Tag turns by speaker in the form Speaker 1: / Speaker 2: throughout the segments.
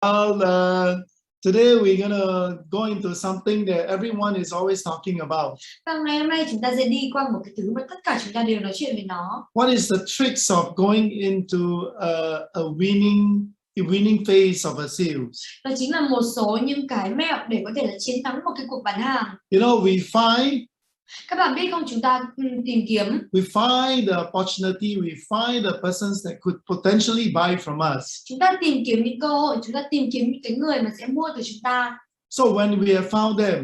Speaker 1: Well, today we're gonna go into something that everyone is always talking about.
Speaker 2: Và ngày hôm nay chúng ta sẽ đi qua một cái thứ mà tất cả chúng ta đều nói chuyện về nó.
Speaker 1: What is the tricks of going into a winning phase of a sales?
Speaker 2: Đó chính là một số những cái mẹo để có thể là chiến thắng một cái cuộc bán hàng.
Speaker 1: You know, we find.
Speaker 2: Các bạn biết không, chúng ta tìm kiếm.
Speaker 1: We find the opportunity. We find the persons that could potentially buy from us.
Speaker 2: Chúng ta tìm kiếm những cơ hội. Chúng ta tìm kiếm những cái người mà sẽ mua từ chúng ta.
Speaker 1: So when we have found them.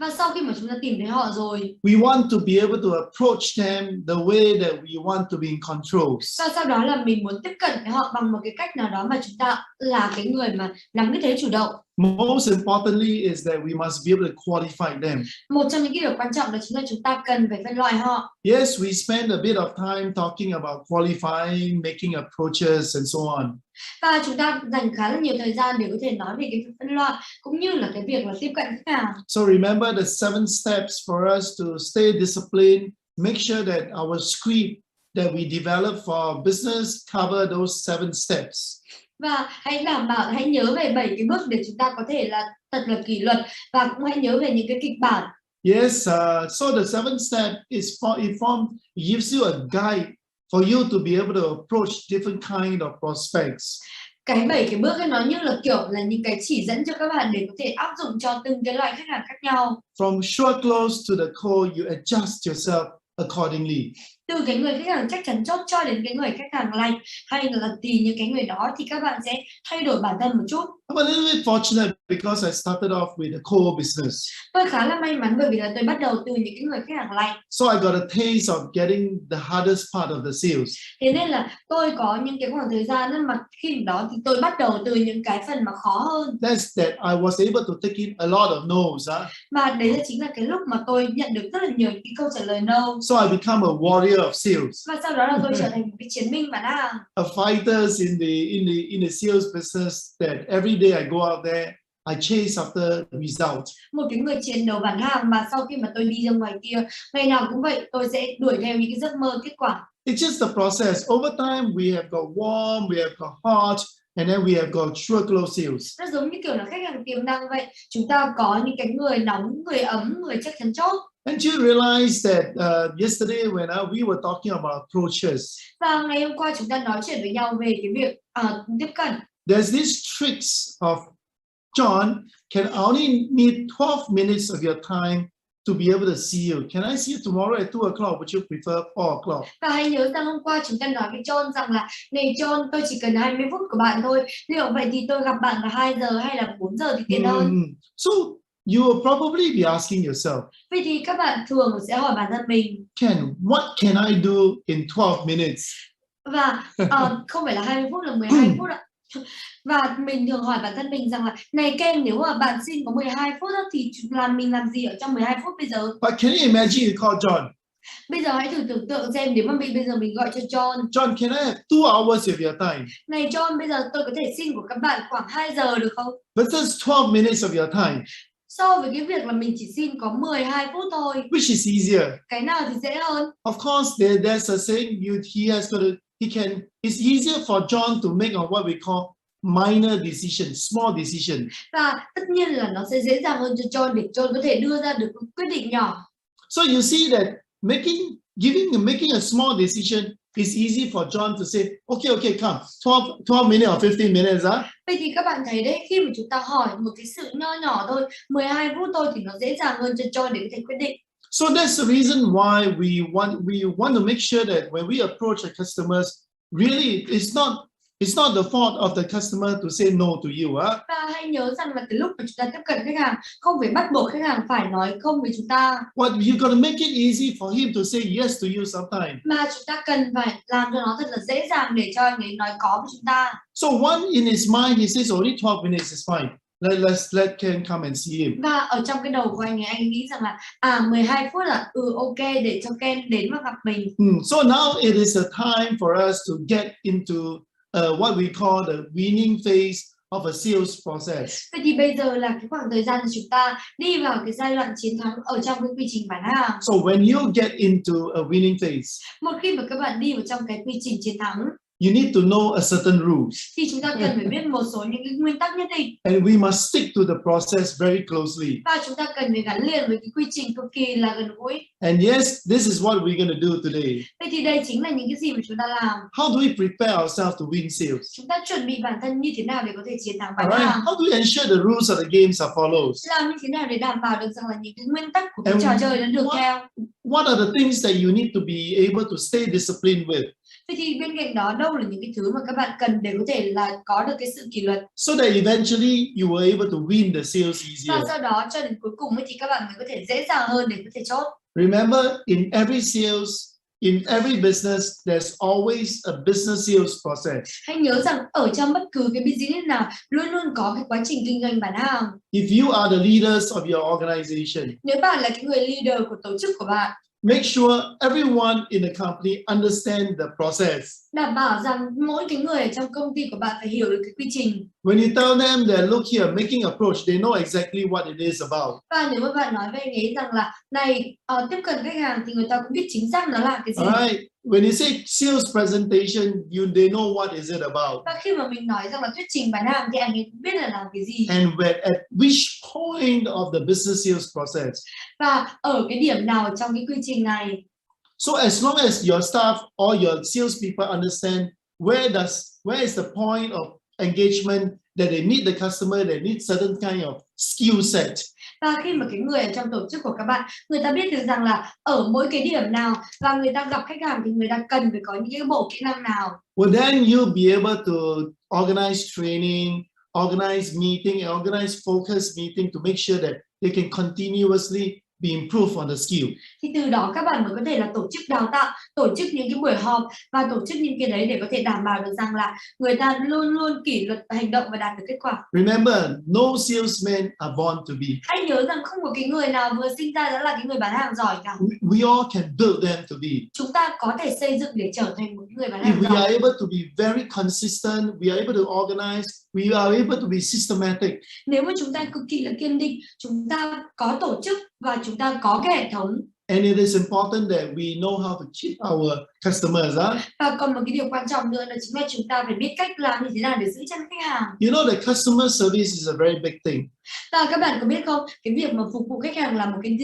Speaker 2: Và sau khi mà chúng ta tìm thấy họ rồi,
Speaker 1: we want to be able to approach them the way that we want to be in control.
Speaker 2: Và sau đó là mình muốn tiếp cận với họ bằng một cái cách nào đó mà chúng ta là cái người mà nắm cái thế chủ động.
Speaker 1: Most importantly is that we must be able to qualify them.
Speaker 2: Một trong những cái điều quan trọng đó chính là chúng ta cần phải phân loại họ.
Speaker 1: Yes, we spend a bit of time talking about qualifying, making approaches and so on.
Speaker 2: Và chúng ta dành khá là nhiều thời gian để có thể nói về cái phân loại cũng như là cái việc là tiếp cận khách hàng.
Speaker 1: So remember the 7 steps for us to stay disciplined, make sure that our script that we develop for our business cover those 7 steps.
Speaker 2: Và hãy đảm bảo, hãy nhớ về 7 cái bước để chúng ta có thể là thật là kỷ luật, và cũng hãy nhớ về những cái kịch bản.
Speaker 1: Yes, so the 7 step is it gives you a guide for you to be able to approach different kind of prospects.
Speaker 2: Cái 7 cái bước ấy nó như là kiểu là những cái chỉ dẫn cho các bạn để có thể áp dụng cho từng cái loại khách hàng khác nhau.
Speaker 1: From sure close to the core, you adjust yourself accordingly.
Speaker 2: Từ cái người khách hàng chắc chắn chốt cho đến cái người khách hàng lành hay là tùy những cái người đó thì các bạn sẽ thay đổi bản thân một chút.
Speaker 1: I'm a little bit fortunate because I started off with a core business.
Speaker 2: Tôi khá là may mắn bởi vì là tôi bắt đầu từ những cái người khách hàng lành.
Speaker 1: So I got a taste of getting the hardest part of the sales.
Speaker 2: Thế nên là tôi có những cái khoảng thời gian mà khi đó thì tôi bắt đầu từ những cái phần mà khó hơn.
Speaker 1: That's that I was able to take in a lot of no's.
Speaker 2: Và đấy là chính là cái lúc mà tôi nhận được rất là nhiều cái câu trả lời no.
Speaker 1: So I become a warrior of sales.
Speaker 2: Và sau đó là tôi trở thành một cái chiến binh bán hàng.
Speaker 1: A fighters in the sales business that every day I go out there, I chase after result.
Speaker 2: Một cái người chiến đấu bán hàng mà sau khi mà tôi đi ra ngoài kia, ngày nào cũng vậy, tôi sẽ đuổi theo những cái giấc mơ kết quả.
Speaker 1: It's just the process. Over time, we have got warm, we have got hot, and then we have got sure close sales.
Speaker 2: Nó giống như kiểu là khách hàng tiềm năng vậy. Chúng ta có những cái người nóng, người ấm, người chắc chắn chốt.
Speaker 1: And you realize that yesterday when we were talking about approaches.
Speaker 2: Và ngày hôm qua chúng ta nói chuyện với nhau về cái việc tiếp cận.
Speaker 1: There's these tricks of John can only need 12 minutes of your time to be able to see you. Can I see you tomorrow at 2 o'clock? Would you prefer 4 o'clock?
Speaker 2: Và hãy nhớ rằng hôm qua chúng ta nói với John rằng là này John, tôi chỉ cần 20 phút của bạn thôi. Liệu vậy thì tôi gặp bạn vào 2 giờ hay là 4 giờ thì tiện hơn?
Speaker 1: So you will probably be asking yourself.
Speaker 2: Vậy thì các bạn thường sẽ hỏi bản thân mình.
Speaker 1: What can I do in 12 minutes?
Speaker 2: Và không phải là 20 phút là 12 phút ạ. Và mình thường hỏi bản thân mình rằng là này Ken, nếu mà bạn xin có 12 phút đó, thì mình làm gì ở trong 12 phút bây giờ?
Speaker 1: But can you imagine you call John?
Speaker 2: Bây giờ hãy thử tưởng tượng xem nếu mà bây giờ mình gọi cho John.
Speaker 1: John, can I have 2 hours of your time?
Speaker 2: Này John, bây giờ tôi có thể xin của các bạn khoảng 2 giờ được không?
Speaker 1: But that's 12 minutes of your time.
Speaker 2: So với cái việc là mình chỉ xin có 12 phút thôi.
Speaker 1: Which is easier?
Speaker 2: Cái nào thì dễ hơn?
Speaker 1: Of course, there's a saying it's easier for John to make on what we call minor decision, small decision.
Speaker 2: Và tất nhiên là nó sẽ dễ dàng hơn cho John để John có thể đưa ra được quyết định nhỏ.
Speaker 1: So you see that making a small decision is easy for John to say, okay, come, 12 minutes or 15 minutes,
Speaker 2: Vậy thì các bạn thấy đấy, khi mà chúng ta hỏi một cái sự nho nhỏ thôi, 12 phút thôi thì nó dễ dàng hơn cho John để có thể quyết định.
Speaker 1: So that's the reason why we want to make sure that when we approach the customers, really it's not the fault of the customer to say no to you.
Speaker 2: Và hãy nhớ rằng là cái lúc mà chúng ta tiếp cận khách hàng, không phải bắt buộc khách hàng phải nói không với chúng ta.
Speaker 1: What you got to make it easy for him to say yes to you sometimes.
Speaker 2: Mà chúng ta cần phải làm cho nó thật là dễ dàng để cho anh ấy nói có với chúng ta.
Speaker 1: So one in his mind he says only 12 minutes is fine. Let Ken come and see him.
Speaker 2: Và ở trong cái đầu của anh ấy, anh nghĩ rằng là 12 phút là ok để cho Ken đến và gặp mình.
Speaker 1: So now it is a time for us to get into what we call the winning phase of a sales process.
Speaker 2: Vậy thì bây giờ là cái khoảng thời gian mà chúng ta đi vào cái giai đoạn chiến thắng ở trong cái quy trình bán hàng.
Speaker 1: So when you get into a winning phase,
Speaker 2: một khi mà các bạn đi vào trong cái quy trình chiến thắng,
Speaker 1: you need to know a certain rules.
Speaker 2: Thì chúng ta cần phải biết một số những cái nguyên tắc nhất định.
Speaker 1: And we must stick to the process very closely.
Speaker 2: Và chúng ta cần phải gắn liền với cái quy trình cực kỳ là gần gũi.
Speaker 1: And yes, this is what we're going to do today.
Speaker 2: Vậy thì đây chính là những cái gì mà chúng ta làm.
Speaker 1: How do we prepare ourselves to win sales?
Speaker 2: Chúng ta chuẩn bị bản thân như thế nào để có thể chiến thắng bán
Speaker 1: Alright.
Speaker 2: hàng?
Speaker 1: How do we ensure the rules of the games are followed?
Speaker 2: Làm như thế nào để đảm bảo được rằng là những cái nguyên tắc của cái trò chơi đã được theo?
Speaker 1: What are the things that you need to be able to stay disciplined with?
Speaker 2: Vậy thì bên cạnh đó đâu là những cái thứ mà các bạn cần để có thể là có được cái sự kỷ luật?
Speaker 1: So that eventually you were able to win the sales
Speaker 2: Và
Speaker 1: easier.
Speaker 2: sau đó cho đến cuối cùng ấy thì các bạn mới có thể dễ dàng hơn để có thể chốt.
Speaker 1: Remember, in every sales, in every business, there's always a business sales process.
Speaker 2: Hãy nhớ rằng ở trong bất cứ cái business nào luôn luôn có cái quá trình kinh doanh bán hàng.
Speaker 1: If you are the leaders of your organization,
Speaker 2: Nếu bạn là cái người leader của tổ chức của bạn,
Speaker 1: make sure everyone in the company understand the process.
Speaker 2: đảm bảo rằng mỗi cái người ở trong công ty của bạn phải hiểu được cái quy trình.
Speaker 1: When you tell them that look here, making approach, they know exactly what it is about.
Speaker 2: Và nếu mà bạn nói với anh ấy rằng là này tiếp cận khách hàng thì người ta cũng biết chính xác nó là cái gì.
Speaker 1: Alright. When you say sales presentation, they know what is it about.
Speaker 2: Và khi mà mình nói rằng là thuyết trình bán hàng thì anh ấy cũng biết là làm cái gì.
Speaker 1: And at which point of the business sales process.
Speaker 2: Và ở cái điểm nào trong cái quy trình này.
Speaker 1: So as long as your staff or your sales people understand where is the point of engagement that they meet the customer, they need certain kind of skill set.
Speaker 2: Và khi mà cái người ở trong tổ chức của các bạn, người ta biết được rằng là ở mỗi cái điểm nào và người ta gặp khách hàng thì người ta cần phải có những cái bộ kỹ năng nào.
Speaker 1: Well, then you'll be able to organize training, organize meeting, and organize focus meeting to make sure that they can continuously be improved on the skill.
Speaker 2: Thì từ đó các bạn mới có thể là tổ chức đào tạo, tổ chức những cái buổi họp và tổ chức những cái đấy để có thể đảm bảo được rằng là người ta luôn luôn kỷ luật và hành động và đạt được kết quả.
Speaker 1: Remember, no salesmen are born to be.
Speaker 2: Hãy nhớ rằng không có cái người nào vừa sinh ra đã là cái người bán hàng giỏi cả.
Speaker 1: We all can build them to be.
Speaker 2: Chúng ta có thể xây dựng để trở thành một người bán hàng
Speaker 1: If we
Speaker 2: giỏi.
Speaker 1: are able to be very consistent, we are able to organize, we are able to be systematic.
Speaker 2: Nếu mà chúng ta cực kỳ là kiên định, chúng ta có tổ chức và chúng ta có cái hệ thống.
Speaker 1: And it is important that we know how to keep our customers.
Speaker 2: Và còn một cái điều quan trọng nữa là chính là chúng ta phải biết cách làm như thế nào để giữ chân khách hàng.
Speaker 1: You know that customer service is a very big thing.
Speaker 2: Và các bạn có biết không, cái việc mà phục vụ khách hàng là một cái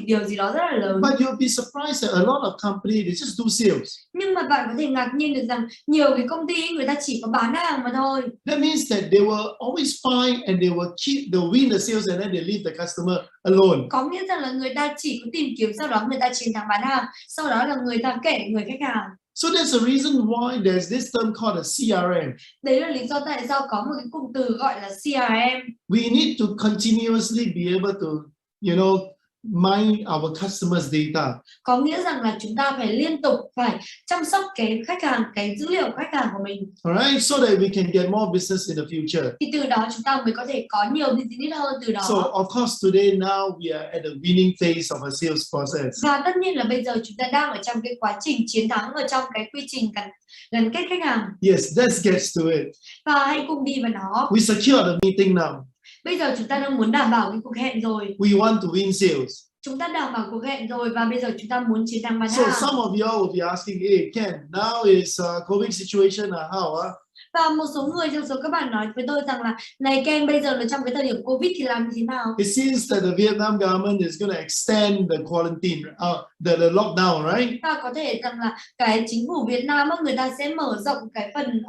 Speaker 2: điều gì đó rất là lớn.
Speaker 1: But you'll be surprised that a lot of companies they just do sales.
Speaker 2: Nhưng mà bạn có thể ngạc nhiên được rằng nhiều cái công ty người ta chỉ có bán hàng mà thôi.
Speaker 1: That means that they will always find and they'll win the sales and then they leave the customer alone.
Speaker 2: Có nghĩa rằng là người ta chỉ có tìm kiếm, sau đó người ta chiến thắng bán hàng, sau đó là người ta kể người khách hàng.
Speaker 1: So that's the reason why there's this term called a CRM.
Speaker 2: Đấy là lý do tại sao có một cái cụm từ gọi là CRM.
Speaker 1: We need to continuously be able to, mine our customers' data.
Speaker 2: Có nghĩa rằng là chúng ta phải liên tục phải chăm sóc cái khách hàng, cái dữ liệu khách hàng của mình.
Speaker 1: Alright, so that we can get more business in the future.
Speaker 2: Thì từ đó chúng ta mới có thể có nhiều business hơn từ đó.
Speaker 1: So of course today now we are at the winning phase of a sales process.
Speaker 2: Và tất nhiên là bây giờ chúng ta đang ở trong cái quá trình chiến thắng, ở trong cái quy trình gắn kết khách hàng.
Speaker 1: Yes, let's get to it.
Speaker 2: Và hãy cùng đi vào nó.
Speaker 1: We secure the meeting now.
Speaker 2: Bây giờ chúng ta đang muốn đảm bảo cái cuộc hẹn rồi.
Speaker 1: We want to win sales.
Speaker 2: Chúng ta đảm bảo cuộc hẹn rồi và bây giờ chúng ta muốn chiến thắng bán
Speaker 1: So
Speaker 2: hàng.
Speaker 1: some of you will be asking, hey Ken, now is COVID situation or how?
Speaker 2: Và một số người trong số các bạn nói với tôi rằng là này Ken, bây giờ là trong cái thời điểm Covid thì làm như thế nào?
Speaker 1: It seems that the Vietnam government is going to extend the quarantine, the lockdown, right?
Speaker 2: Và có thể rằng là cái chính phủ Việt Nam người ta sẽ mở rộng cái phần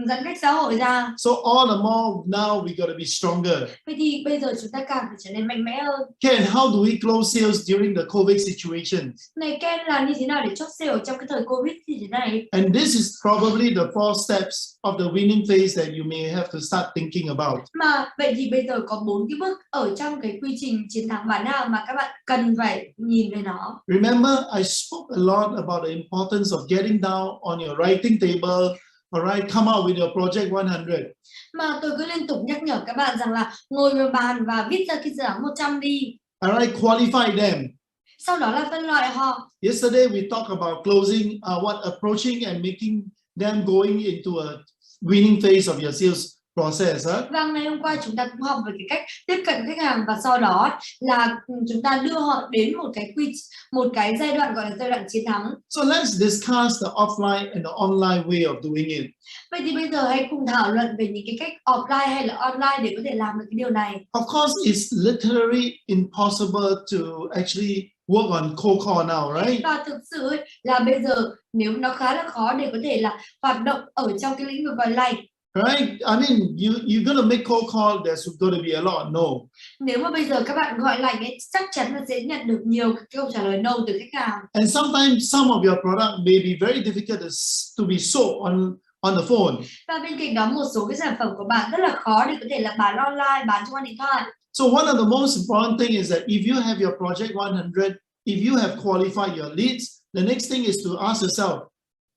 Speaker 2: giãn cách xã hội ra.
Speaker 1: So all the more now we got to be stronger.
Speaker 2: Vậy thì bây giờ chúng ta càng phải trở nên mạnh mẽ hơn.
Speaker 1: Ken, how do we close sales during the COVID situation?
Speaker 2: Này Ken, làm như thế nào để chốt sale trong cái thời Covid như thế này?
Speaker 1: And this is probably the 4 steps of the winning phase that you may have to start thinking about.
Speaker 2: Mà vậy thì bây giờ có 4 cái bước ở trong cái quy trình chiến thắng bán hàng mà các bạn cần phải nhìn về nó.
Speaker 1: Remember, I spoke a lot about the importance of getting down on your writing table. Alright, come out with your project 100.
Speaker 2: Mà tôi cứ liên tục nhắc nhở các bạn rằng là ngồi vào bàn và viết ra cái dự án 100 đi.
Speaker 1: Alright, qualify them.
Speaker 2: Sau đó là phân loại họ.
Speaker 1: Yesterday we talked about closing, approaching and making them going into a winning phase of your sales process. Huh?
Speaker 2: Và ngày hôm qua chúng ta cũng học về cái cách tiếp cận khách hàng và sau đó là chúng ta đưa họ đến một cái giai đoạn gọi là giai đoạn chiến thắng.
Speaker 1: So let's discuss the offline and the online way of doing it.
Speaker 2: Vậy thì bây giờ hãy cùng thảo luận về những cái cách offline hay là online để có thể làm được cái điều này.
Speaker 1: Of course, it's literally impossible to actually work on cold call now, right?
Speaker 2: Và thực sự ấy, là bây giờ nếu nó khá là khó để có thể là hoạt động ở trong cái lĩnh vực gọi lành.
Speaker 1: Right? I mean, you're gonna make cold call. There's gonna be a lot no.
Speaker 2: Nếu mà bây giờ các bạn gọi lành ấy, chắc chắn là sẽ nhận được nhiều câu trả lời no từ khách hàng.
Speaker 1: And sometimes some of your product may be very difficult to be sold on the phone.
Speaker 2: Và bên cạnh đó một số cái sản phẩm của bạn rất là khó để có thể là bán online, bán qua điện thoại.
Speaker 1: So one of the most important thing is that if you have your project 100, if you have qualified your leads, the next thing is to ask yourself,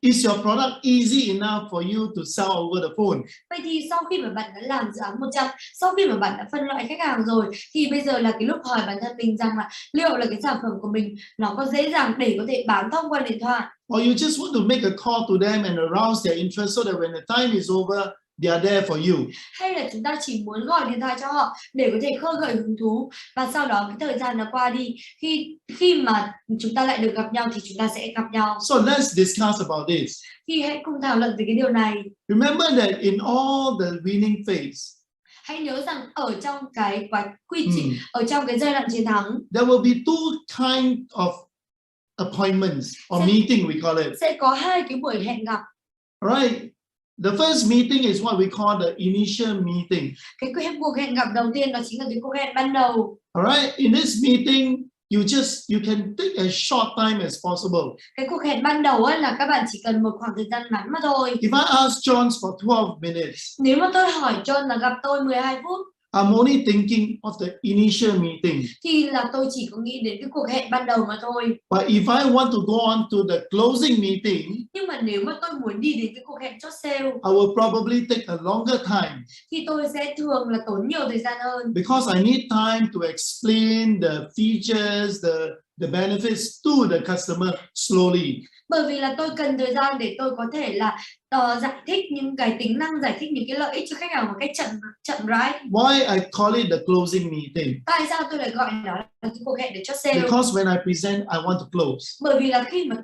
Speaker 1: is your product easy enough for you to sell over the phone?
Speaker 2: Vậy thì sau khi mà bạn đã làm dự án 100, sau khi mà bạn đã phân loại khách hàng rồi thì bây giờ là cái lúc hỏi bản thân mình rằng là liệu là cái sản phẩm của mình nó có dễ dàng để có thể bán thông qua điện thoại.
Speaker 1: Or you just want to make a call to them and arouse their interest so that when the time is over, they are there for you.
Speaker 2: Hay là chúng ta chỉ muốn gọi điện thoại cho họ để có thể khơi gợi hứng thú và sau đó cái thời gian nó qua đi, khi mà chúng ta lại được gặp nhau thì chúng ta sẽ gặp nhau.
Speaker 1: So let's discuss about this.
Speaker 2: Thì hãy cùng thảo luận về cái điều này.
Speaker 1: Remember that in all the winning phase,
Speaker 2: hãy nhớ rằng ở trong cái quy trình, ở trong cái giai đoạn chiến thắng,
Speaker 1: there will be two kind of appointments or meeting, we call it.
Speaker 2: Sẽ có hai cái buổi hẹn gặp.
Speaker 1: Right? The first meeting is what we call the initial meeting.
Speaker 2: Cái cuộc hẹn gặp đầu tiên đó chính là cái cuộc hẹn ban đầu.
Speaker 1: Alright, in this meeting, you can take as short time as possible.
Speaker 2: Cái cuộc hẹn ban đầu ấy là các bạn chỉ cần một khoảng thời gian ngắn mà thôi.
Speaker 1: If I ask John for 12 minutes,
Speaker 2: nếu mà tôi hỏi John là gặp tôi 12 phút,
Speaker 1: I'm only thinking of the initial meeting.
Speaker 2: Thì là tôi chỉ có nghĩ đến cái cuộc hẹn ban đầu mà thôi.
Speaker 1: But if I want to go on to the closing meeting,
Speaker 2: nhưng mà nếu mà tôi muốn đi đến cái cuộc hẹn chốt sale,
Speaker 1: I will probably take a longer time.
Speaker 2: Thì tôi sẽ thường là tốn nhiều thời gian hơn.
Speaker 1: Because I need time to explain the features, the benefits to the customer slowly.
Speaker 2: Bởi vì là tôi cần thời gian để tôi có thể là giải thích những cái tính năng, giải thích những cái lợi ích cho khách hàng một cách chậm rãi.
Speaker 1: Why I call it the closing meeting?
Speaker 2: Tại sao tôi lại gọi nó là cái cuộc hẹn để chốt sale?
Speaker 1: Because when I present, I want to close.
Speaker 2: Bởi vì là khi mà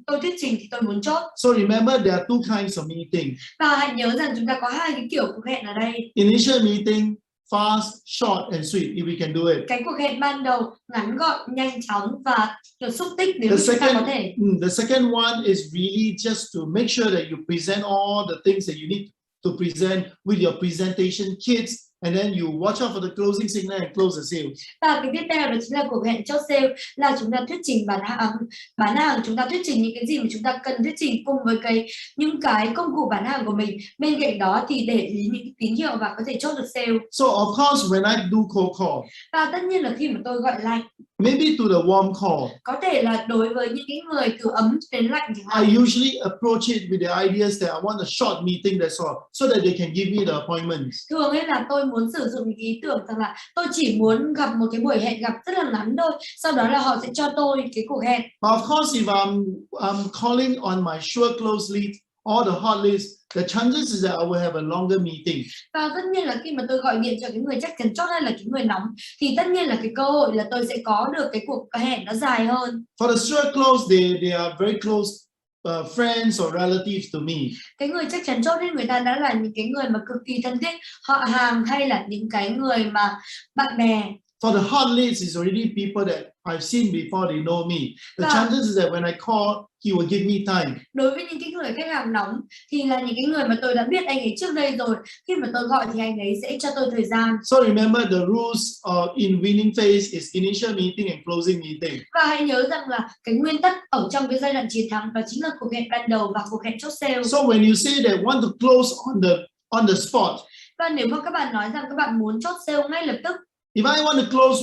Speaker 2: tôi thuyết trình thì tôi muốn chốt.
Speaker 1: So remember, there are two kinds of meeting.
Speaker 2: Và hãy nhớ rằng chúng ta có hai cái kiểu cuộc hẹn ở đây.
Speaker 1: Initial meeting, fast, short and sweet, if we can do it.
Speaker 2: Cái cuộc hẹn ban đầu ngắn gọn, nhanh chóng và xúc tích nếu chúng ta có thể.
Speaker 1: The second one is really just to make sure that you present all the things that you need to present with your presentation kits, and then you watch out for the closing signal and close the sale.
Speaker 2: Và cái tiếp theo đó chính là cuộc hẹn chốt sale, là chúng ta thuyết trình bán hàng, chúng ta thuyết trình những cái gì mà chúng ta cần thuyết trình cùng với những cái công cụ bán hàng của mình. Bên cạnh đó thì để ý những tín hiệu và có thể chốt được sale.
Speaker 1: So of course when I do cold call,
Speaker 2: và tất nhiên là khi mà tôi gọi lạnh,
Speaker 1: maybe to the warm call,
Speaker 2: có thể là đối với những cái người từ ấm đến lạnh chẳng hạn,
Speaker 1: I usually approach it with the ideas that I want a short meeting, that's all, so that they can give me the appointments.
Speaker 2: Thường ấy là tôi muốn sử dụng cái ý tưởng rằng là tôi chỉ muốn gặp một cái buổi hẹn gặp rất là ngắn thôi, sau đó là họ sẽ cho tôi cái cuộc hẹn.
Speaker 1: But of course, if I'm calling on my sure close leads or the hot list, the chances is that I will have a longer meeting.
Speaker 2: Và tất nhiên là khi mà tôi gọi điện cho cái người chắc chắn chốt hay là cái người nóng, thì tất nhiên là cái cơ hội là tôi sẽ có được cái cuộc hẹn nó dài hơn.
Speaker 1: For the sure close, they are very close friends or relatives to me.
Speaker 2: Cái người chắc chắn chốt nên người ta đã là những cái người mà cực kỳ thân thiết, họ hàng hay là những cái người mà bạn bè.
Speaker 1: For the hot leads, it's already people that I've seen before, they know me. The chances is that when I call, he will give me time.
Speaker 2: Đối với những cái người khách hàng nóng thì là những cái người mà tôi đã biết anh ấy trước đây rồi. Khi mà tôi gọi thì anh ấy sẽ cho tôi thời gian.
Speaker 1: So remember the rules in winning phase is initial meeting and closing meeting.
Speaker 2: Và hãy nhớ rằng là cái nguyên tắc ở trong cái giai đoạn chiến thắng đó chính là cuộc hẹn ban đầu và cuộc hẹn chốt sale.
Speaker 1: So when you say that want to close on the spot,
Speaker 2: và nếu mà các bạn nói rằng các bạn muốn chốt sale ngay lập tức,
Speaker 1: if I want to close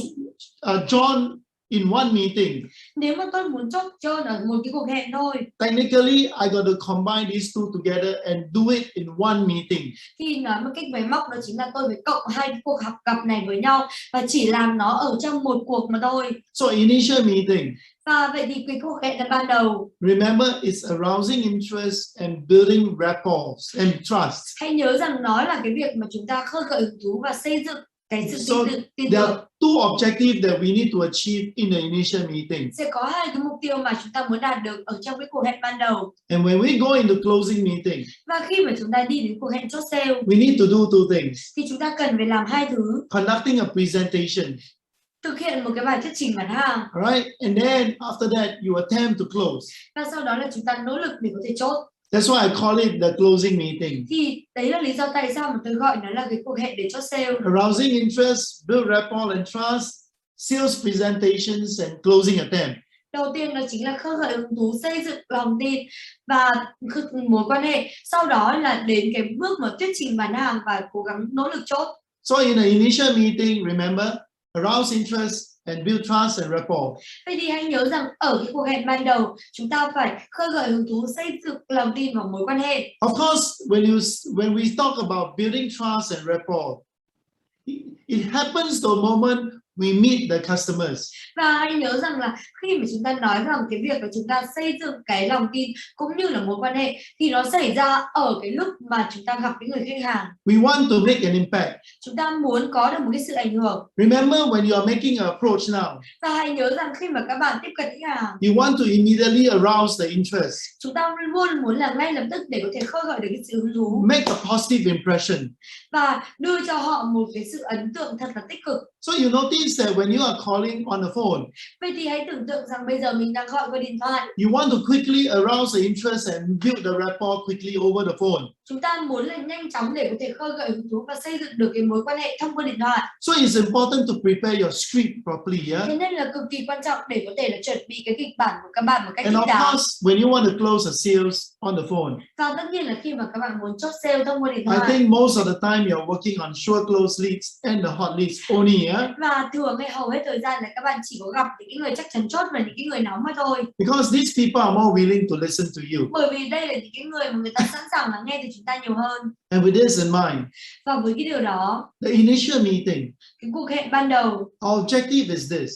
Speaker 1: John in one meeting.
Speaker 2: Nếu mà tôi muốn chốt John ở một cái cuộc hẹn thôi,
Speaker 1: Technically, I got to combine these two together and do it in one meeting.
Speaker 2: thì nói một cách máy móc đó chính là tôi phải cộng hai cái cuộc gặp này với nhau và chỉ làm nó ở trong một cuộc mà thôi.
Speaker 1: So initial meeting.
Speaker 2: Và vậy thì cái cuộc hẹn là ban đầu.
Speaker 1: Remember, it's arousing interest and building rapport and trust.
Speaker 2: Hãy nhớ rằng nó là cái việc mà chúng ta khơi gợi hứng thú và xây dựng cái sự tin
Speaker 1: There
Speaker 2: tưởng.
Speaker 1: are two objectives that we need to achieve in the initial meeting.
Speaker 2: Sẽ có hai cái mục tiêu mà chúng ta muốn đạt được ở trong cái cuộc hẹn ban đầu.
Speaker 1: And when we go into closing meeting,
Speaker 2: Và khi mà chúng ta đi đến cuộc hẹn chốt sale,
Speaker 1: we need to do two things.
Speaker 2: thì chúng ta cần phải làm hai thứ.
Speaker 1: Conducting a presentation.
Speaker 2: Thực hiện một cái bài thuyết trình bán hàng.
Speaker 1: Alright, and then after that, you attempt to close.
Speaker 2: Và sau đó là chúng ta nỗ lực để có thể chốt.
Speaker 1: That's why I call it the closing meeting.
Speaker 2: Thì đấy là lý do tại sao mà tôi gọi nó là cái cuộc hẹn để chốt sale.
Speaker 1: Arousing interest, build rapport and trust, sales presentations and closing attempt.
Speaker 2: Đầu tiên đó chính là khơi gợi hứng thú, xây dựng lòng tin và mối quan hệ. Sau đó là đến cái bước mà thuyết trình bán hàng và cố gắng nỗ lực chốt.
Speaker 1: So in the initial meeting, remember, arouse interest and build trust and rapport.
Speaker 2: Vậy thì hãy nhớ rằng ở cái cuộc hẹn ban đầu chúng ta phải khơi gợi hứng thú, xây dựng lòng tin và mối quan hệ.
Speaker 1: Of course, when we talk about building trust and rapport, it happens the moment we meet the customers.
Speaker 2: Và hãy nhớ rằng là khi mà chúng ta nói rằng cái việc là chúng ta xây dựng cái lòng tin cũng như là mối quan hệ thì nó xảy ra ở cái lúc mà chúng ta gặp cái người khách hàng.
Speaker 1: We want to make an impact.
Speaker 2: Chúng ta muốn có được một cái sự ảnh hưởng.
Speaker 1: Remember when you are making an approach now.
Speaker 2: Và hãy nhớ rằng khi mà các bạn tiếp cận khách hàng,
Speaker 1: you want to immediately arouse the interest.
Speaker 2: chúng ta luôn muốn là ngay lập tức để có thể khơi gợi được cái sự hứng thú.
Speaker 1: Make a positive impression.
Speaker 2: Và đưa cho họ một cái sự ấn tượng thật là tích cực.
Speaker 1: So you notice that when you are calling on the phone,
Speaker 2: Vậy thì hãy tưởng tượng rằng bây giờ mình đang gọi qua điện thoại.
Speaker 1: you want to quickly arouse the interest and build the rapport quickly over the phone.
Speaker 2: Chúng ta muốn là nhanh chóng để có thể khơi gợi hứng thú và xây dựng được cái mối quan hệ thông qua điện thoại.
Speaker 1: So it's important to prepare your script properly, yeah?
Speaker 2: Thế nên là cực kỳ quan trọng để có thể là chuẩn bị cái kịch bản của các bạn một cách
Speaker 1: And
Speaker 2: thích
Speaker 1: of
Speaker 2: đáng.
Speaker 1: course, when you want to close a sales on the phone,
Speaker 2: Và tất nhiên là khi mà các bạn muốn chốt sale thông qua điện
Speaker 1: I
Speaker 2: thoại.
Speaker 1: think most of the time you're working on sure close leads and the hot leads only, yeah?
Speaker 2: Và thường hay hầu hết thời gian là các bạn chỉ có gặp những cái người chắc chắn chốt và những cái người nóng mà thôi.
Speaker 1: Because these people are more willing to listen to you.
Speaker 2: Bởi vì đây là những cái người mà người ta sẵn sàng lắng nghe từ chúng ta nhiều hơn.
Speaker 1: And with this in mind,
Speaker 2: Và với cái điều đó,
Speaker 1: the initial meeting,
Speaker 2: cái cuộc hẹn ban đầu,
Speaker 1: our objective is this.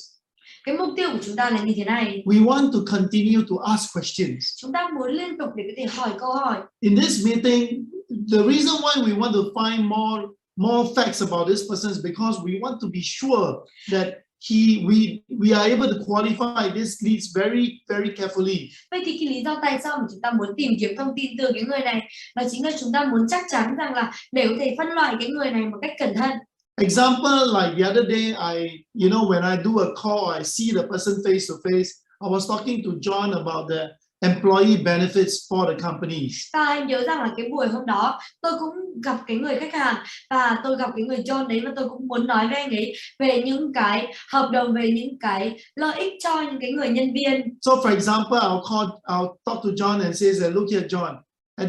Speaker 2: cái mục tiêu của chúng ta là như thế này.
Speaker 1: We want to continue to ask questions.
Speaker 2: Chúng ta muốn liên tục để có thể hỏi câu hỏi.
Speaker 1: In this meeting, the reason why we want to find more facts about this person is because we want to be sure that we are able to qualify these leads very, very carefully.
Speaker 2: Vậy thì cái lý do tại sao mà chúng ta muốn tìm kiếm thông tin từ cái người này đó chính là chúng ta muốn chắc chắn rằng là để có thể phân loại cái người này một cách cẩn thận.
Speaker 1: Example, like the other day, when I do a call, I see the person face to face. I was talking to John about the employee benefits for the companies.
Speaker 2: Và hãy nhớ rằng là cái buổi hôm đó tôi cũng gặp cái người khách hàng và tôi gặp cái người John đấy và tôi cũng muốn nói với anh ấy về những cái hợp đồng, về những cái lợi ích cho những cái người nhân viên.
Speaker 1: So for example, I'll talk to John and say, look here, John, I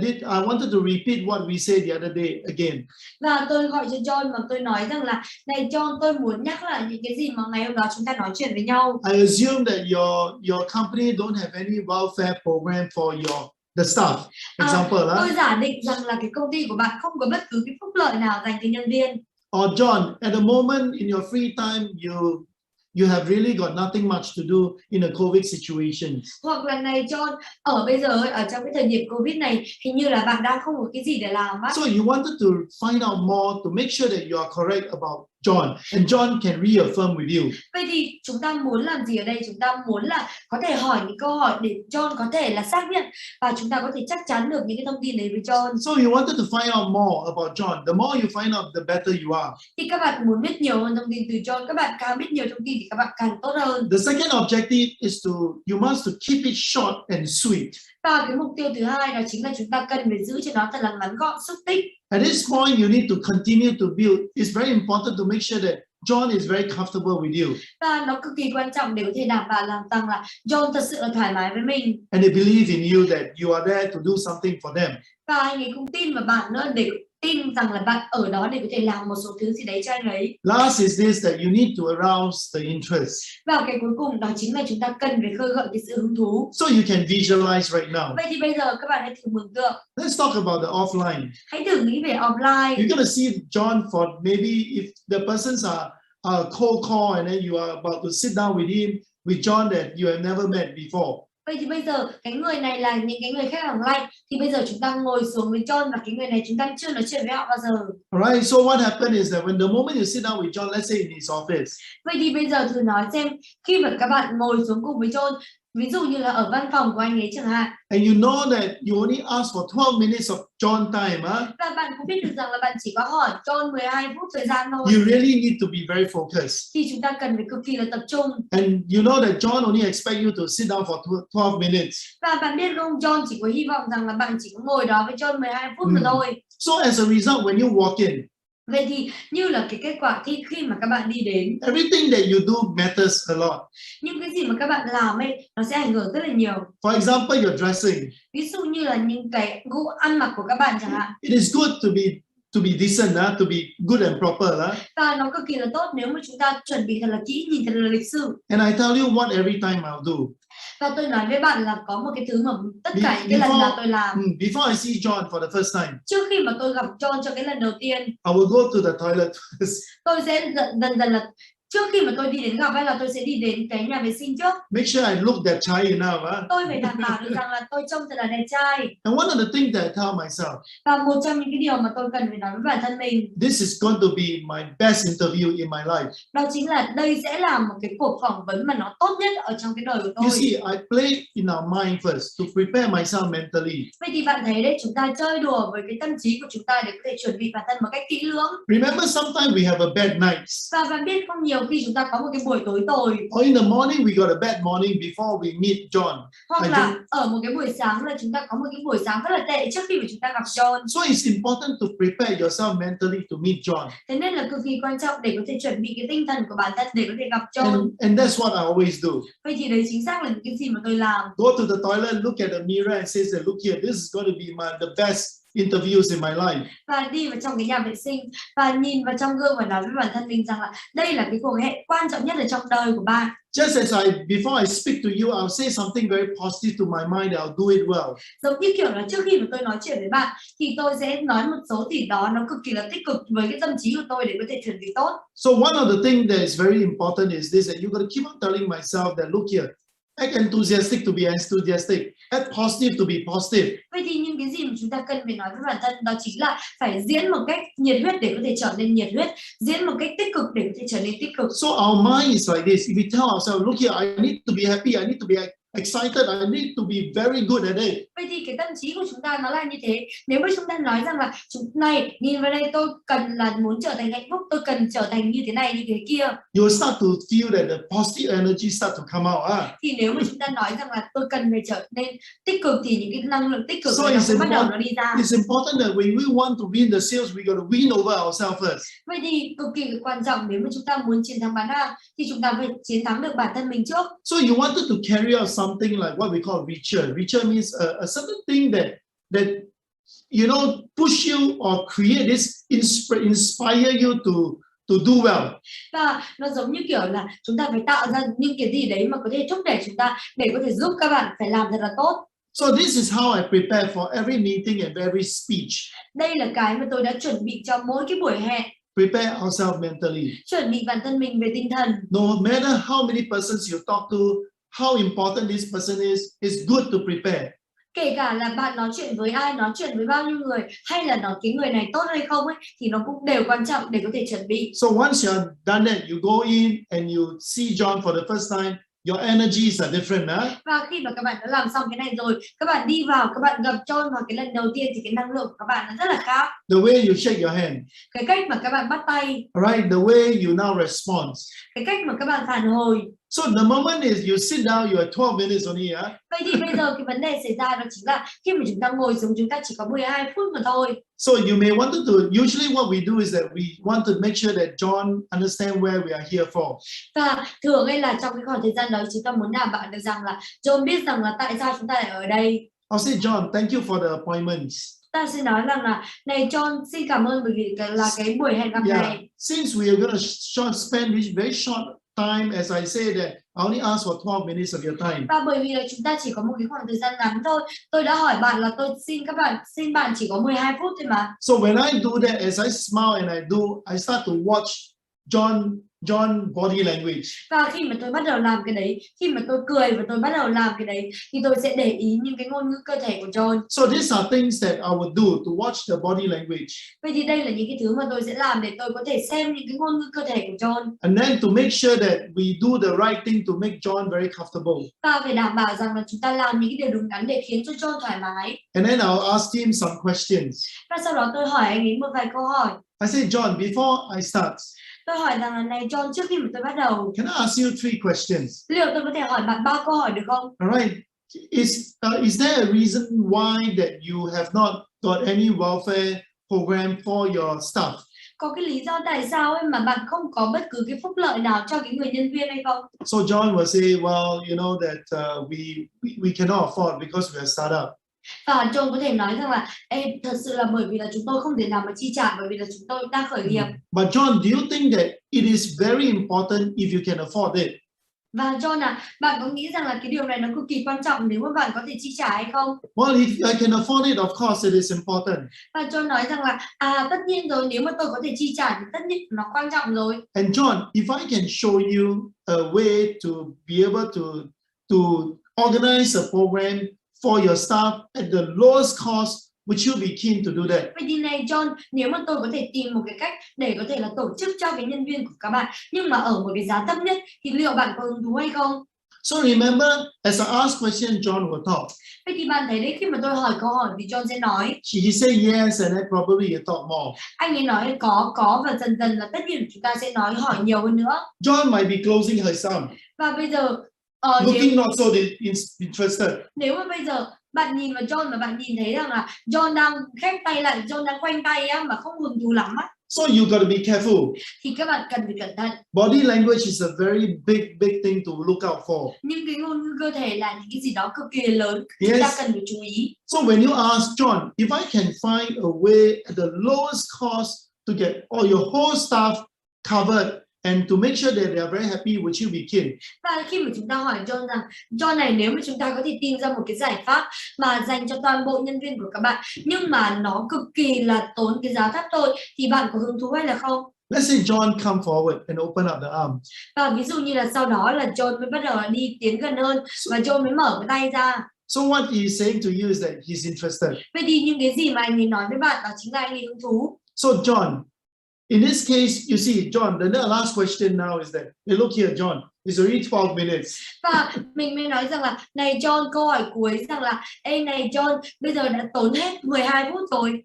Speaker 1: wanted to repeat what we said the other day again.
Speaker 2: Và tôi gọi cho John và tôi nói rằng là này John, tôi muốn nhắc lại những cái gì mà ngày hôm đó chúng ta nói chuyện với nhau.
Speaker 1: I assume that your company don't have any welfare program for the staff. Example,
Speaker 2: tôi giả định rằng là cái công ty của bạn không có bất cứ cái phúc lợi nào dành cho nhân viên.
Speaker 1: Or John, at the moment in your free time, you have really got nothing much to do in a COVID situation.
Speaker 2: Hoặc là này John, bây giờ ở trong cái thời điểm Covid này hình như là bạn đang không có cái gì để làm á.
Speaker 1: So you wanted to find out more to make sure that you are correct about John, and John can reaffirm with you.
Speaker 2: Vậy thì chúng ta muốn làm gì ở đây? Chúng ta muốn là có thể hỏi những câu hỏi để John có thể là xác nhận và chúng ta có thể chắc chắn được những cái thông tin đấy với John.
Speaker 1: So you wanted to find out more about John. The more you find out, the better you are.
Speaker 2: Thì các bạn muốn biết nhiều hơn thông tin từ John, các bạn càng biết nhiều thông tin thì các bạn càng tốt hơn.
Speaker 1: The second objective is you must keep it short and sweet.
Speaker 2: Và cái mục tiêu thứ hai đó chính là chúng ta cần phải giữ cho nó thật là ngắn gọn, xúc tích.
Speaker 1: At this point, you need to continue to build. It's very important to make sure that John is very comfortable with you.
Speaker 2: Và nó cực kỳ quan trọng để có thể đảm bảo rằng là John thật sự là thoải mái với mình.
Speaker 1: And they believe in you that you are there to do something for them.
Speaker 2: Và anh ấy cũng tin vào bạn nữa để tin rằng là bạn ở đó để có thể làm một số thứ gì đấy cho anh ấy.
Speaker 1: Last is this, that you need to arouse the interest.
Speaker 2: Và cái cuối cùng đó chính là chúng ta cần phải khơi gợi cái sự hứng thú.
Speaker 1: So you can visualize right now.
Speaker 2: Vậy thì bây giờ các bạn hãy thử mường tượng.
Speaker 1: Let's talk about the offline.
Speaker 2: Hãy thử nghĩ về offline.
Speaker 1: You're gonna see John for maybe if the persons are cold call and then you are about to sit down with him, with John that you have never met before.
Speaker 2: Vậy thì bây giờ cái người này là những cái người khách hàng lạnh, thì bây giờ chúng ta ngồi xuống với John và cái người này chúng ta chưa nói chuyện với họ bao giờ.
Speaker 1: Alright, so what happened is that when the moment you sit down with John, let's say in his office.
Speaker 2: Vậy thì bây giờ thử nói xem khi mà các bạn ngồi xuống cùng với John, ví dụ như là ở văn phòng của anh ấy chẳng hạn.
Speaker 1: And you know that you only ask for 12 minutes of John time,
Speaker 2: Và bạn cũng biết được rằng là bạn chỉ có hỏi John 12 phút thời gian thôi.
Speaker 1: You really need to be very focused.
Speaker 2: Thì chúng ta cần phải cực kỳ là tập trung.
Speaker 1: And you know that John only expect you to sit down for 12 minutes.
Speaker 2: Và bạn biết không, John chỉ có hy vọng rằng là bạn chỉ có ngồi đó với John 12 phút mà thôi.
Speaker 1: So as a result, when you walk in,
Speaker 2: vậy thì như là cái kết quả khi mà các bạn đi đến,
Speaker 1: everything that you do matters a lot.
Speaker 2: những cái gì mà các bạn làm ấy nó sẽ ảnh hưởng rất là nhiều.
Speaker 1: For example, your dressing.
Speaker 2: Ví dụ như là những cái gu ăn mặc của các bạn chẳng hạn.
Speaker 1: It is good to be decent, to be good and proper.
Speaker 2: Và nó cực kỳ là tốt nếu mà chúng ta chuẩn bị thật là kỹ, nhìn thật là lịch sự.
Speaker 1: And I tell you what every time I'll do.
Speaker 2: Và tôi nói với bạn là có một cái thứ mà tất cả những cái lần là tôi làm.
Speaker 1: Before I see John for the first time.
Speaker 2: Trước khi mà tôi gặp John cho cái lần đầu tiên.
Speaker 1: I will go to the toilet first.
Speaker 2: Tôi sẽ dần dần là trước khi mà tôi đi đến gặp hay là tôi sẽ đi đến cái nhà vệ sinh trước.
Speaker 1: Make sure I look that chai enough.
Speaker 2: Tôi phải đảm bảo được rằng là tôi trông thật là đẹp trai.
Speaker 1: And one of the things that I tell myself.
Speaker 2: Và một trong những cái điều mà tôi cần phải nói với bản thân mình.
Speaker 1: This is going to be my best interview in my life.
Speaker 2: Đó chính là đây sẽ là một cái cuộc phỏng vấn mà nó tốt nhất ở trong cái đời của tôi.
Speaker 1: You see, I play in our mind first to prepare myself mentally.
Speaker 2: Vậy thì bạn thấy đấy, chúng ta chơi đùa với cái tâm trí của chúng ta để có thể chuẩn bị bản thân một cách kỹ lưỡng.
Speaker 1: Remember, sometimes we have a bad night.
Speaker 2: Và bạn biết không, nhiều khi chúng ta có một cái buổi tối tồi.
Speaker 1: Or in the morning we got a bad morning before we meet John.
Speaker 2: Hoặc là ở một cái buổi sáng là chúng ta có một cái buổi sáng rất là tệ trước khi mà chúng ta gặp John.
Speaker 1: So it's important to prepare yourself mentally to meet John.
Speaker 2: Thế nên là cực kỳ quan trọng để có thể chuẩn bị cái tinh thần của bản thân để có thể gặp John.
Speaker 1: And that's what I always do.
Speaker 2: Vậy thì đấy chính xác là những cái gì mà tôi làm.
Speaker 1: Go to the toilet, look at the mirror and say that, look here, this is going to be the best interviews in my life.
Speaker 2: Và đi vào trong cái nhà vệ sinh và nhìn vào trong gương và nói với bản thân mình rằng là đây là cái cuộc hẹn quan trọng nhất ở trong đời của bạn.
Speaker 1: Just as before I speak to you, I'll say something very positive to my mind. I'll do it well.
Speaker 2: Giống như kiểu là trước khi mà tôi nói chuyện với bạn thì tôi sẽ nói một số gì đó nó cực kỳ là tích cực với cái tâm trí của tôi để có thể chuẩn bị tốt.
Speaker 1: So one of the things that is very important is this, that you got to keep on telling myself that, look here, act enthusiastic to be enthusiastic, act positive to be positive.
Speaker 2: Vậy thì những cái gì mà chúng ta cần phải nói với bản thân đó chính là phải diễn một cách nhiệt huyết để có thể trở nên nhiệt huyết, diễn một cách tích cực để có thể trở nên tích cực.
Speaker 1: So our mind is like this. If we tell ourselves, look here, I need to be happy, I need to be excited, I need to be very good at it.
Speaker 2: Vậy thì cái tâm trí của chúng ta nó là như thế. Nếu mà chúng ta nói rằng là chúng này, nhìn vào đây, tôi cần là muốn trở thành hạnh phúc, tôi cần trở thành như thế này như thế kia.
Speaker 1: You will start to feel that the positive energy start to come out.
Speaker 2: Thì nếu mà chúng ta nói rằng là tôi cần phải trở nên tích cực thì những cái năng lượng tích cực
Speaker 1: So
Speaker 2: nó sẽ bắt đầu nó đi ra.
Speaker 1: It's important that when we want to win the sales, we got to win over ourselves first.
Speaker 2: Vậy thì cực kỳ quan trọng, nếu mà chúng ta muốn chiến thắng bán hàng thì chúng ta phải chiến thắng được bản thân mình trước.
Speaker 1: So you wanted to carry out something like what we call ritual. Ritual means a certain thing that you know push you or create this inspire you to do well.
Speaker 2: Và nó giống như kiểu là chúng ta phải tạo ra những cái gì đấy mà có thể thúc đẩy chúng ta để có thể giúp các bạn phải làm thật là tốt.
Speaker 1: So this is how I prepare for every meeting and every speech.
Speaker 2: Đây là cái mà tôi đã chuẩn bị cho mỗi cái buổi hẹn.
Speaker 1: Prepare ourselves mentally.
Speaker 2: Chuẩn bị bản thân mình về tinh thần.
Speaker 1: No matter how many persons you talk to, how important this person is, it's good to prepare.
Speaker 2: Kể cả là bạn nói chuyện với ai, nói chuyện với bao nhiêu người, hay là nói cái người này tốt hay không ấy, thì nó cũng đều quan trọng để có thể chuẩn bị.
Speaker 1: So once you're done that, you go in and you see John for the first time. Your energies are different,
Speaker 2: Và khi mà các bạn đã làm xong cái này rồi, các bạn đi vào, các bạn gặp John vào cái lần đầu tiên thì cái năng lượng của các bạn nó rất là khác.
Speaker 1: The way you shake your hand.
Speaker 2: Cái cách mà các bạn bắt tay.
Speaker 1: Right, the way you now respond.
Speaker 2: Cái cách mà các bạn phản hồi.
Speaker 1: So the moment is you sit down, you have 12 minutes only,
Speaker 2: Vậy thì bây giờ cái vấn đề xảy ra đó chính là khi mà chúng ta ngồi xuống chúng ta chỉ có 12 phút mà thôi.
Speaker 1: So you may want to usually what we do is that we want to make sure that John understand where we are here for.
Speaker 2: Và thường ấy là trong cái khoảng thời gian đó chúng ta muốn đảm bảo được rằng là John biết rằng là tại sao chúng ta lại ở đây.
Speaker 1: I'll say, John, thank you for the appointments.
Speaker 2: ta sẽ nói rằng là này John, xin cảm ơn bởi vì cái buổi hẹn gặp này.
Speaker 1: Since we are going to spend very short time, as I say that, I only ask for 12 minutes of your time.
Speaker 2: Và bởi vì là chúng ta chỉ có một cái khoảng thời gian ngắn thôi, tôi đã hỏi bạn là tôi xin bạn chỉ có 12 phút thôi mà.
Speaker 1: So when I do that, as I smile and I start to watch John body language.
Speaker 2: Và khi mà tôi bắt đầu làm cái đấy, khi mà tôi cười và tôi bắt đầu làm cái đấy, thì tôi sẽ để ý những cái ngôn ngữ cơ thể của John.
Speaker 1: So these are things that I would do to watch the body language.
Speaker 2: Vậy thì đây là những cái thứ mà tôi sẽ làm để tôi có thể xem những cái ngôn ngữ cơ thể của John.
Speaker 1: And then to make sure that we do the right thing to make John very comfortable.
Speaker 2: Và phải đảm bảo rằng là chúng ta làm những cái điều đúng đắn để khiến cho John thoải mái.
Speaker 1: And then I'll ask him some questions.
Speaker 2: Và sau đó tôi hỏi anh ấy một vài câu hỏi.
Speaker 1: I say, John, before I start,
Speaker 2: tôi hỏi rằng là này John, trước khi mà tôi bắt đầu,
Speaker 1: can I ask you 3 questions?
Speaker 2: liệu tôi có thể hỏi bạn 3 câu hỏi được không?
Speaker 1: All right. Is there a reason why that you have not got any welfare program for your staff?
Speaker 2: Có cái lý do tại sao ấy mà bạn không có bất cứ cái phúc lợi nào cho cái người nhân viên hay không?
Speaker 1: So John will say, well, you know that we cannot afford because we are a startup.
Speaker 2: Và John có thể nói rằng là thật sự là bởi vì là chúng tôi không thể nào mà chi trả bởi vì là chúng tôi đang khởi nghiệp.
Speaker 1: But John, do you think that it is very important if you can afford it?
Speaker 2: Và John bạn có nghĩ rằng là cái điều này nó cực kỳ quan trọng nếu mà bạn có thể chi trả hay không?
Speaker 1: Well, if I can afford it, of course it is important.
Speaker 2: Và John nói rằng là tất nhiên rồi, nếu mà tôi có thể chi trả thì tất nhiên nó quan trọng rồi.
Speaker 1: And John, if I can show you a way to be able to organize a program for your staff at the lowest cost, would you be keen to do that?
Speaker 2: Vậy thì này John, nếu mà tôi có thể tìm một cái cách để có thể là tổ chức cho cái nhân viên của các bạn nhưng mà ở một cái giá thấp nhất thì liệu bạn có hứng thú hay không?
Speaker 1: So remember, as I ask question, John will talk.
Speaker 2: Vậy thì bạn thấy đấy, khi mà tôi hỏi câu hỏi thì John sẽ nói.
Speaker 1: He say yes and then probably he'll talk more.
Speaker 2: Anh ấy nói có và dần dần là tất nhiên chúng ta sẽ nói hỏi nhiều hơn nữa.
Speaker 1: John might be closing her sum.
Speaker 2: Và bây giờ
Speaker 1: looking not so interested.
Speaker 2: Nếu mà bây giờ bạn nhìn vào John mà bạn nhìn thấy rằng là John đang khép tay lại, John đang khoanh tay mà không hứng thú lắm
Speaker 1: So you got to be careful.
Speaker 2: Thì các bạn cần phải cẩn thận.
Speaker 1: Body language is a very big thing to look out for.
Speaker 2: Nhưng cái ngôn ngữ cơ thể là những cái gì đó cực kỳ lớn,
Speaker 1: yes.
Speaker 2: Chúng ta cần phải chú ý.
Speaker 1: So when you ask John, if I can find a way at the lowest cost to get all your whole staff covered and to make sure that they are very happy, would you be keen?
Speaker 2: Và khi mà chúng ta hỏi John rằng John này, nếu mà chúng ta có thể tìm ra một cái giải pháp mà dành cho toàn bộ nhân viên của các bạn nhưng mà nó cực kỳ là tốn cái giá thấp thôi thì bạn có hứng thú hay là không?
Speaker 1: Let's say John come forward and open up the arm.
Speaker 2: Và ví dụ như là sau đó là John mới bắt đầu đi tiến gần hơn và John mới mở cái tay ra.
Speaker 1: So what he is saying to you is that he's interested.
Speaker 2: Vậy thì những cái gì mà anh ấy nói với bạn đó chính là anh ấy hứng thú.
Speaker 1: So John, in this case, you see, John, the last question now is that, hey, look here, John, it's already 12 minutes.
Speaker 2: Và mình mới nói rằng là, này John, câu hỏi cuối rằng là, ê này John, bây giờ đã tốn hết 12 phút rồi.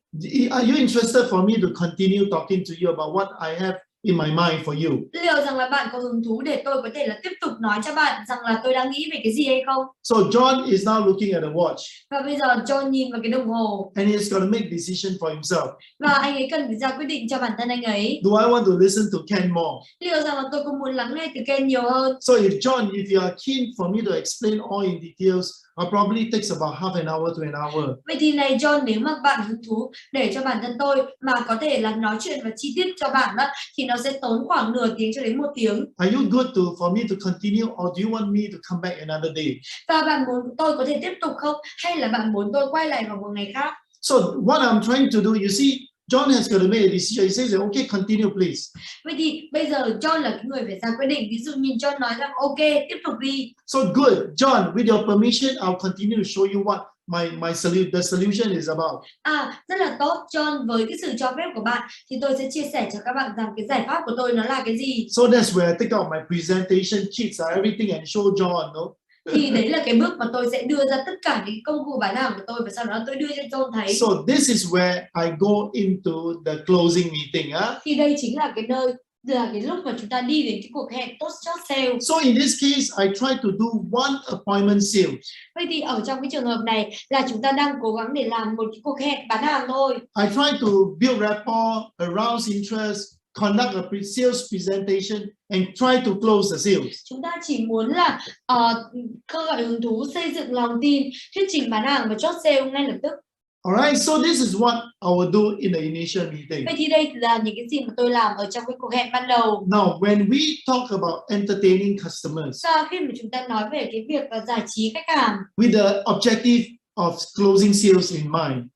Speaker 1: Are you interested for me to continue talking to you about what I have in my mind for you?
Speaker 2: Liệu rằng là bạn có hứng thú để tôi có thể là tiếp tục nói cho bạn rằng là tôi đang nghĩ về cái gì hay không?
Speaker 1: So John is now looking at the watch.
Speaker 2: Và bây giờ John nhìn vào cái đồng hồ.
Speaker 1: And he's going to make decision for himself.
Speaker 2: Và anh ấy cần phải ra quyết định cho bản thân anh ấy.
Speaker 1: Do I want to listen to Ken more?
Speaker 2: Liệu rằng là tôi có muốn lắng nghe từ Ken nhiều hơn?
Speaker 1: So if John, if you are keen for me to explain all in details, it probably takes about half an hour to an hour.
Speaker 2: Vậy thì này John, nếu mà bạn hứng thú để cho bản thân tôi mà có thể là nói chuyện và chi tiết cho bạn đó, thì nó sẽ tốn khoảng nửa tiếng cho đến 1 tiếng.
Speaker 1: Are you good for me to continue, or do you want me to come back another day?
Speaker 2: Và bạn muốn tôi có thể tiếp tục không? Hay là bạn muốn tôi quay lại vào một ngày khác?
Speaker 1: So what I'm trying to do, you see, John has got to make a decision. He says, okay, continue please.
Speaker 2: Vậy thì bây giờ John là cái người phải ra quyết định. Ví dụ như John nói rằng ok, tiếp tục đi.
Speaker 1: So good, John, with your permission, I'll continue to show you what the solution is about.
Speaker 2: Rất là tốt, John, với cái sự cho phép của bạn thì tôi sẽ chia sẻ cho các bạn rằng cái giải pháp của tôi nó là cái gì.
Speaker 1: So that's where I take out my presentation sheets, everything, and show John, no?
Speaker 2: Thì đấy là cái bước mà tôi sẽ đưa ra tất cả những công cụ bán hàng của tôi và sau đó tôi đưa cho John thấy.
Speaker 1: So this is where I go into the closing meeting.
Speaker 2: Thì đây chính là cái nơi, là cái lúc mà chúng ta đi đến cái cuộc hẹn post chốt sale.
Speaker 1: So in this case, I try to do one appointment sale.
Speaker 2: Vậy thì ở trong cái trường hợp này là chúng ta đang cố gắng để làm một cái cuộc hẹn bán hàng thôi.
Speaker 1: I try to build rapport, arouse interest, conduct a sales presentation, and try to close the sales.
Speaker 2: Chúng ta chỉ muốn là khơi gợi hứng thú, xây dựng lòng tin, thuyết trình bán hàng và chốt sale ngay lập tức.
Speaker 1: Alright, so this is what I will do in the initial meeting.
Speaker 2: Vậy thì đây là những cái gì mà tôi làm ở trong cái cuộc hẹn ban đầu.
Speaker 1: Now, when we talk about entertaining customers,
Speaker 2: Và khi mà chúng ta nói về cái việc giải trí khách hàng
Speaker 1: with the objective of closing sales in mind.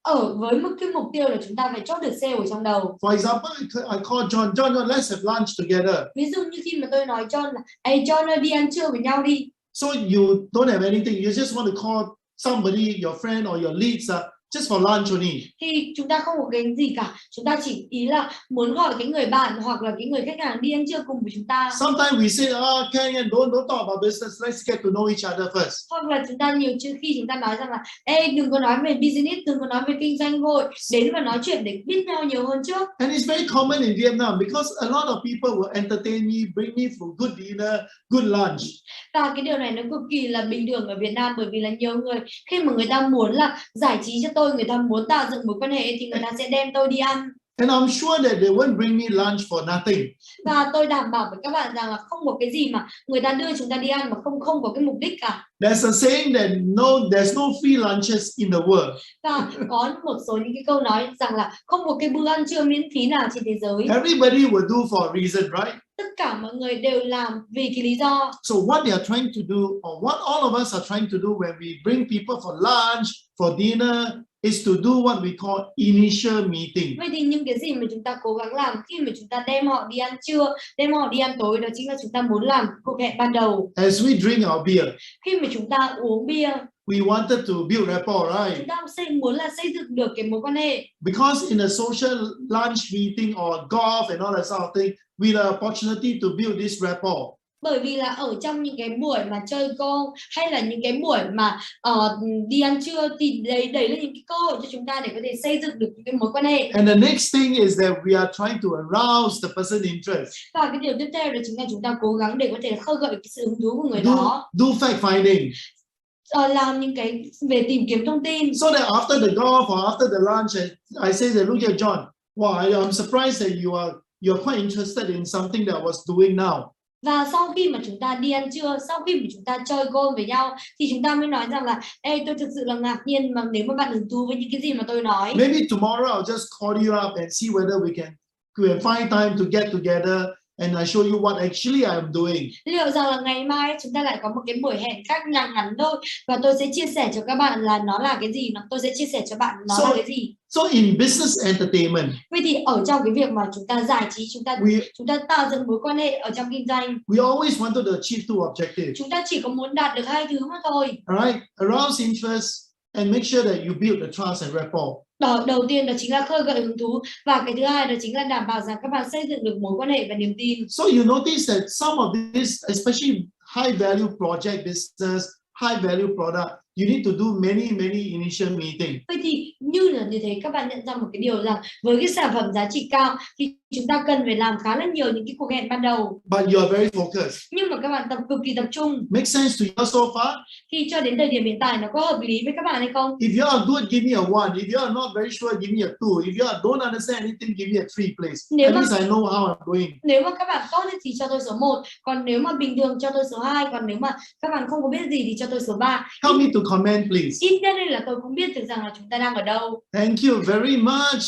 Speaker 2: với một cái mục tiêu là chúng ta phải chốt được sale ở trong đầu.
Speaker 1: For example, I call John, let's have lunch together.
Speaker 2: Ví dụ như khi mà tôi nói John là, "Ê John ơi, đi ăn trưa với nhau đi."
Speaker 1: So you don't have anything, you just want to call somebody, your friend or your leads, just for lunch only.
Speaker 2: Thì chúng ta không có cái gì cả, chúng ta chỉ ý là muốn gọi cái người bạn hoặc là cái người khách hàng đi ăn trưa cùng với chúng ta.
Speaker 1: Sometimes we say, Ken, don't talk about business, let's get to know each other first.
Speaker 2: Hoặc là chúng ta khi chúng ta nói rằng là, ê đừng có nói về business, đừng có nói về kinh doanh vội, đến và nói chuyện để biết nhau nhiều hơn trước.
Speaker 1: And it's very common in Vietnam because a lot of people will entertain me, bring me for good dinner, good lunch.
Speaker 2: Và cái điều này nó cực kỳ là bình thường ở Việt Nam, bởi vì là nhiều người khi mà người ta muốn là giải trí cho tôi, người ta muốn tạo dựng mối quan hệ thì người ta sẽ đem tôi đi ăn.
Speaker 1: And I'm sure that they won't bring me lunch for nothing.
Speaker 2: Và tôi đảm bảo với các bạn rằng là không có cái gì mà người ta đưa chúng ta đi ăn mà không có cái mục đích cả.
Speaker 1: There's a saying that there's no free lunches in the world.
Speaker 2: Và có một số những cái câu nói rằng là không có cái bữa ăn trưa miễn phí nào trên thế giới.
Speaker 1: Everybody will do for a reason, right?
Speaker 2: Tất cả mọi người đều làm vì cái lý do.
Speaker 1: So what they are trying to do, or what all of us are trying to do when we bring people for lunch, for dinner, is to do what we call initial meeting.
Speaker 2: Vậy thì những cái gì mà chúng ta cố gắng làm khi mà chúng ta đem họ đi ăn trưa, đem họ đi ăn tối, đó chính là chúng ta muốn làm cuộc hẹn ban đầu.
Speaker 1: As we drink our beer,
Speaker 2: Khi mà chúng ta uống bia,
Speaker 1: we wanted to build rapport, right?
Speaker 2: chúng ta muốn là xây dựng được cái mối quan hệ.
Speaker 1: Because in a social lunch meeting or golf and all that sort of thing, we have opportunity to build this rapport.
Speaker 2: Bởi vì là ở trong những cái buổi mà chơi golf hay là những cái buổi mà đi ăn trưa thì đấy là những cái cơ hội cho chúng ta để có thể xây dựng được những cái mối quan hệ.
Speaker 1: And the next thing is that we are trying to arouse the person's interest.
Speaker 2: Và cái điều tiếp theo đó chính là chúng ta cố gắng để có thể khơi gợi cái sự hứng thú của người đó.
Speaker 1: Do fact finding.
Speaker 2: Làm những cái về tìm kiếm thông tin.
Speaker 1: So that after the golf or after the lunch, I say that look at John. Wow, I'm surprised that you're quite interested in something that I was doing now.
Speaker 2: Và sau khi mà chúng ta đi ăn trưa, sau khi mà chúng ta chơi golf với nhau thì chúng ta mới nói rằng là, ê tôi thực sự là ngạc nhiên mà nếu mà bạn hứng thú với những cái gì mà tôi nói.
Speaker 1: Maybe tomorrow I'll just call you up and see whether we can find time to get together and I show you what actually I'm doing.
Speaker 2: Liệu rằng là ngày mai chúng ta lại có một cái buổi hẹn khác ngắn thôi và tôi sẽ chia sẻ cho các bạn là nó là cái gì, tôi sẽ chia sẻ cho bạn nó là cái gì.
Speaker 1: So in business entertainment,
Speaker 2: vậy thì ở trong cái việc mà chúng ta giải trí, chúng ta tạo dựng mối quan hệ ở trong kinh doanh,
Speaker 1: we always wanted to achieve two objectives.
Speaker 2: Chúng ta chỉ có muốn đạt được hai thứ mà thôi.
Speaker 1: Alright, arouse interest and make sure that you build the trust and rapport.
Speaker 2: Đầu tiên đó chính là khơi gợi hứng thú và cái thứ hai đó chính là đảm bảo rằng các bạn xây dựng được mối quan hệ và niềm tin.
Speaker 1: So you notice that some of this, especially high value project business, high value product, you need to do many initial meetings.
Speaker 2: Vậy thì như thế các bạn nhận ra một cái điều rằng với cái sản phẩm giá trị cao thì chúng ta cần phải làm khá là nhiều những cái cuộc hẹn ban đầu.
Speaker 1: But you are very focused.
Speaker 2: Nhưng mà các bạn cực kỳ tập trung.
Speaker 1: Make sense to you so far?
Speaker 2: Thì cho đến thời điểm hiện tại nó có hợp lý với các bạn hay không?
Speaker 1: If you are good, give me a 1. If you are not very sure, give me a 2. If you don't understand anything, give me a 3, please. At least I know how I'm doing.
Speaker 2: Nếu mà các bạn tốt thì cho tôi số 1, còn nếu mà bình thường cho tôi số 2, còn nếu mà các bạn không có biết gì thì cho tôi số 3.
Speaker 1: Help me to comment, please.
Speaker 2: Ít nhất là tôi cũng biết được rằng là chúng ta đang ở đâu.
Speaker 1: Thank you very much.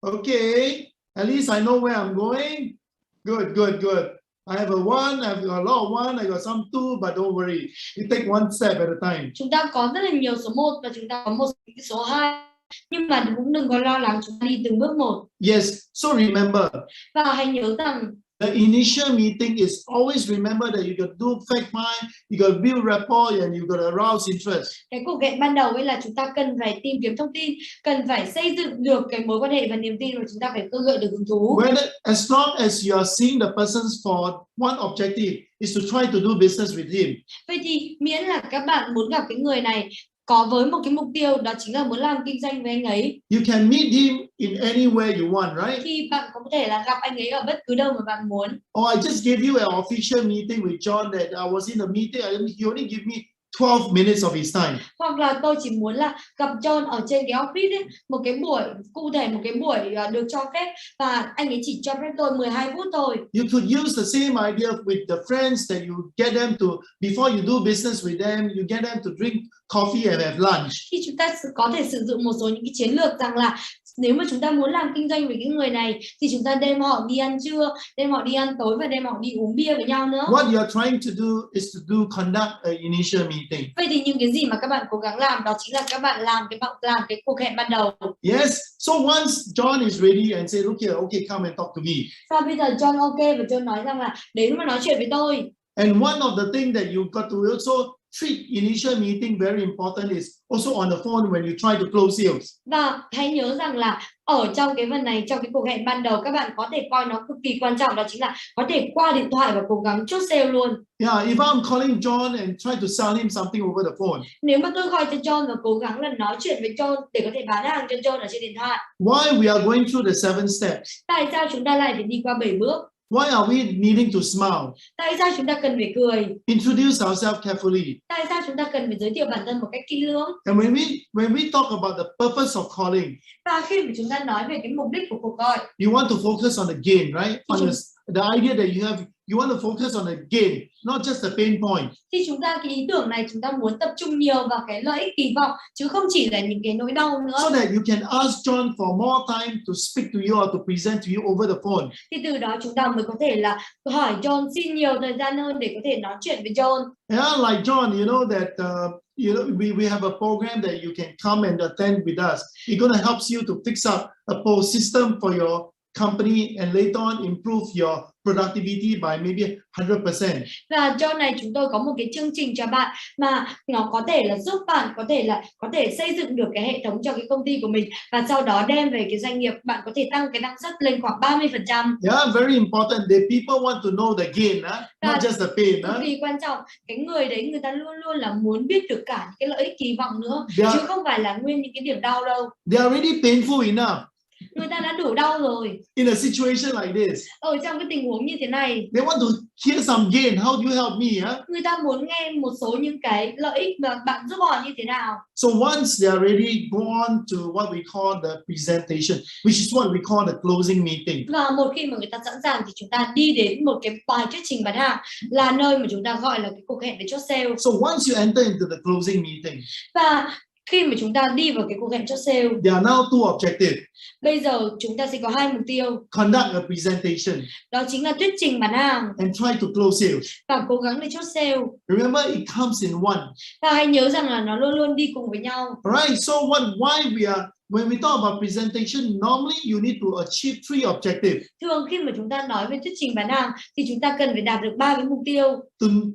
Speaker 1: Okay, at least I know where I'm going. Good. I have a 1, I've got a lot of 1, I got some 2, but don't worry. You take one step at a time.
Speaker 2: Chúng ta có rất là nhiều số 1 và chúng ta có một số 2. Nhưng mà cũng đừng có lo lắng, chúng ta đi từng bước một.
Speaker 1: Yes, so remember.
Speaker 2: Và hãy nhớ rằng
Speaker 1: the initial meeting is always remember that you got to do fact find, you got to build rapport, and you got to arouse interest.
Speaker 2: Cái cuộc hẹn ban đầu ấy là chúng ta cần phải tìm kiếm thông tin, cần phải xây dựng được cái mối quan hệ và niềm tin, và chúng ta phải khơi gợi được hứng thú.
Speaker 1: As long as you are seeing the person for one objective is to try to do business with him.
Speaker 2: Vậy thì miễn là các bạn muốn gặp cái người này có với một cái mục tiêu, đó chính là muốn làm kinh doanh với anh ấy.
Speaker 1: You can meet him in anywhere you want, right?
Speaker 2: Thì bạn có thể là gặp anh ấy ở bất cứ đâu mà bạn muốn.
Speaker 1: Or I just gave you an official meeting with John that I was in a meeting. He only give me 12 minutes of his time.
Speaker 2: Hoặc là tôi chỉ muốn là gặp John ở trên cái office ấy, một cái buổi cụ thể, một cái buổi được cho phép và anh ấy chỉ cho phép tôi 12 phút thôi.
Speaker 1: You could use the same idea with the friends that you get them to, before you do business with them, you get them to drink coffee and have lunch.
Speaker 2: Thì chúng ta có thể sử dụng một số những cái chiến lược rằng là nếu mà chúng ta muốn làm kinh doanh với cái người này thì chúng ta đem họ đi ăn trưa, đem họ đi ăn tối và đem họ đi uống bia với nhau nữa.
Speaker 1: What you are trying to do is to conduct an initial meeting.
Speaker 2: Vậy thì những cái gì mà các bạn cố gắng làm đó chính là các bạn làm cái cuộc hẹn ban đầu.
Speaker 1: Yes. So once John is ready and say, look here, okay, come and talk to me.
Speaker 2: Và bây giờ John ok và John nói rằng là đến mà nói chuyện với tôi.
Speaker 1: And one of the things that you got to also treat initial meeting very important is also on the phone when you try to close sales.
Speaker 2: Và hãy nhớ rằng là ở trong cái phần này, trong cái cuộc hẹn ban đầu, các bạn có thể coi nó cực kỳ quan trọng, đó chính là có thể qua điện thoại và cố gắng chốt sale luôn.
Speaker 1: Yeah, if I'm calling John and try to sell him something over the phone.
Speaker 2: Nếu mà tôi gọi cho John và cố gắng là nói chuyện với John để có thể bán hàng cho John ở trên điện thoại.
Speaker 1: Why we are going through the 7 steps?
Speaker 2: Tại sao chúng ta lại phải đi qua 7 bước?
Speaker 1: Why are we needing to smile?
Speaker 2: Tại sao chúng ta cần phải cười?
Speaker 1: Introduce ourselves carefully.
Speaker 2: Tại sao chúng ta cần phải giới thiệu bản thân một cách kỹ lưỡng?
Speaker 1: And when we talk about the purpose of calling,
Speaker 2: Và khi mà chúng ta nói về cái mục đích của cuộc gọi,
Speaker 1: you want to focus on the gain, right? On the idea that you want to focus on the gain, not just the pain point.
Speaker 2: thì chúng ta cái ý tưởng này chúng ta muốn tập trung nhiều vào cái lợi ích kỳ vọng chứ không chỉ là những cái nỗi đau nữa.
Speaker 1: So that you can ask John for more time to speak to you or to present to you over the phone.
Speaker 2: Thì từ đó chúng ta mới có thể là hỏi John xin nhiều thời gian hơn để có thể nói chuyện với John.
Speaker 1: Yeah, like John, you know that we have a program that you can come and attend with us. It's going to help you to fix up a post system for your company and later on improve your productivity by maybe 100%.
Speaker 2: Và John này chúng tôi có một cái chương trình cho bạn mà nó có thể là giúp bạn có thể xây dựng được cái hệ thống cho cái công ty của mình và sau đó đem về cái doanh nghiệp bạn có thể tăng cái năng suất lên khoảng 30%.
Speaker 1: Yeah, very important. The people want to know the gain, not just the pain.
Speaker 2: Cực kỳ quan trọng. Cái người đấy người ta luôn luôn là muốn biết được cả những cái lợi ích kỳ vọng nữa chứ không phải là nguyên những cái điểm đau đâu.
Speaker 1: They are already painful enough.
Speaker 2: Người ta đã đủ đau rồi.
Speaker 1: In a situation like this,
Speaker 2: ở trong cái tình huống như thế này,
Speaker 1: they want to hear some gain. How do you help me?
Speaker 2: Người ta muốn nghe một số những cái lợi ích mà bạn giúp họ như thế nào.
Speaker 1: So once they are ready, go on to what we call the presentation, which is what we call the closing meeting.
Speaker 2: Và một khi mà người ta sẵn sàng thì chúng ta đi đến một cái bài thuyết trình bán hàng, là nơi mà chúng ta gọi là cái cuộc hẹn để chốt sale.
Speaker 1: So once you enter into the closing meeting,
Speaker 2: và khi mà chúng ta đi vào cái cuộc hẹn chốt sale,
Speaker 1: there are now two objectives.
Speaker 2: Bây giờ chúng ta sẽ có hai mục tiêu.
Speaker 1: Conduct a presentation.
Speaker 2: Đó chính là thuyết trình bán hàng.
Speaker 1: And try to close sales.
Speaker 2: Và cố gắng để chốt sale.
Speaker 1: Remember, it comes in one.
Speaker 2: Và hãy nhớ rằng là nó luôn luôn đi cùng với nhau.
Speaker 1: Alright, so when we talk about presentation, normally you need to achieve 3 objectives.
Speaker 2: Thường khi mà chúng ta nói về thuyết trình bán hàng thì chúng ta cần phải đạt được 3 cái mục tiêu.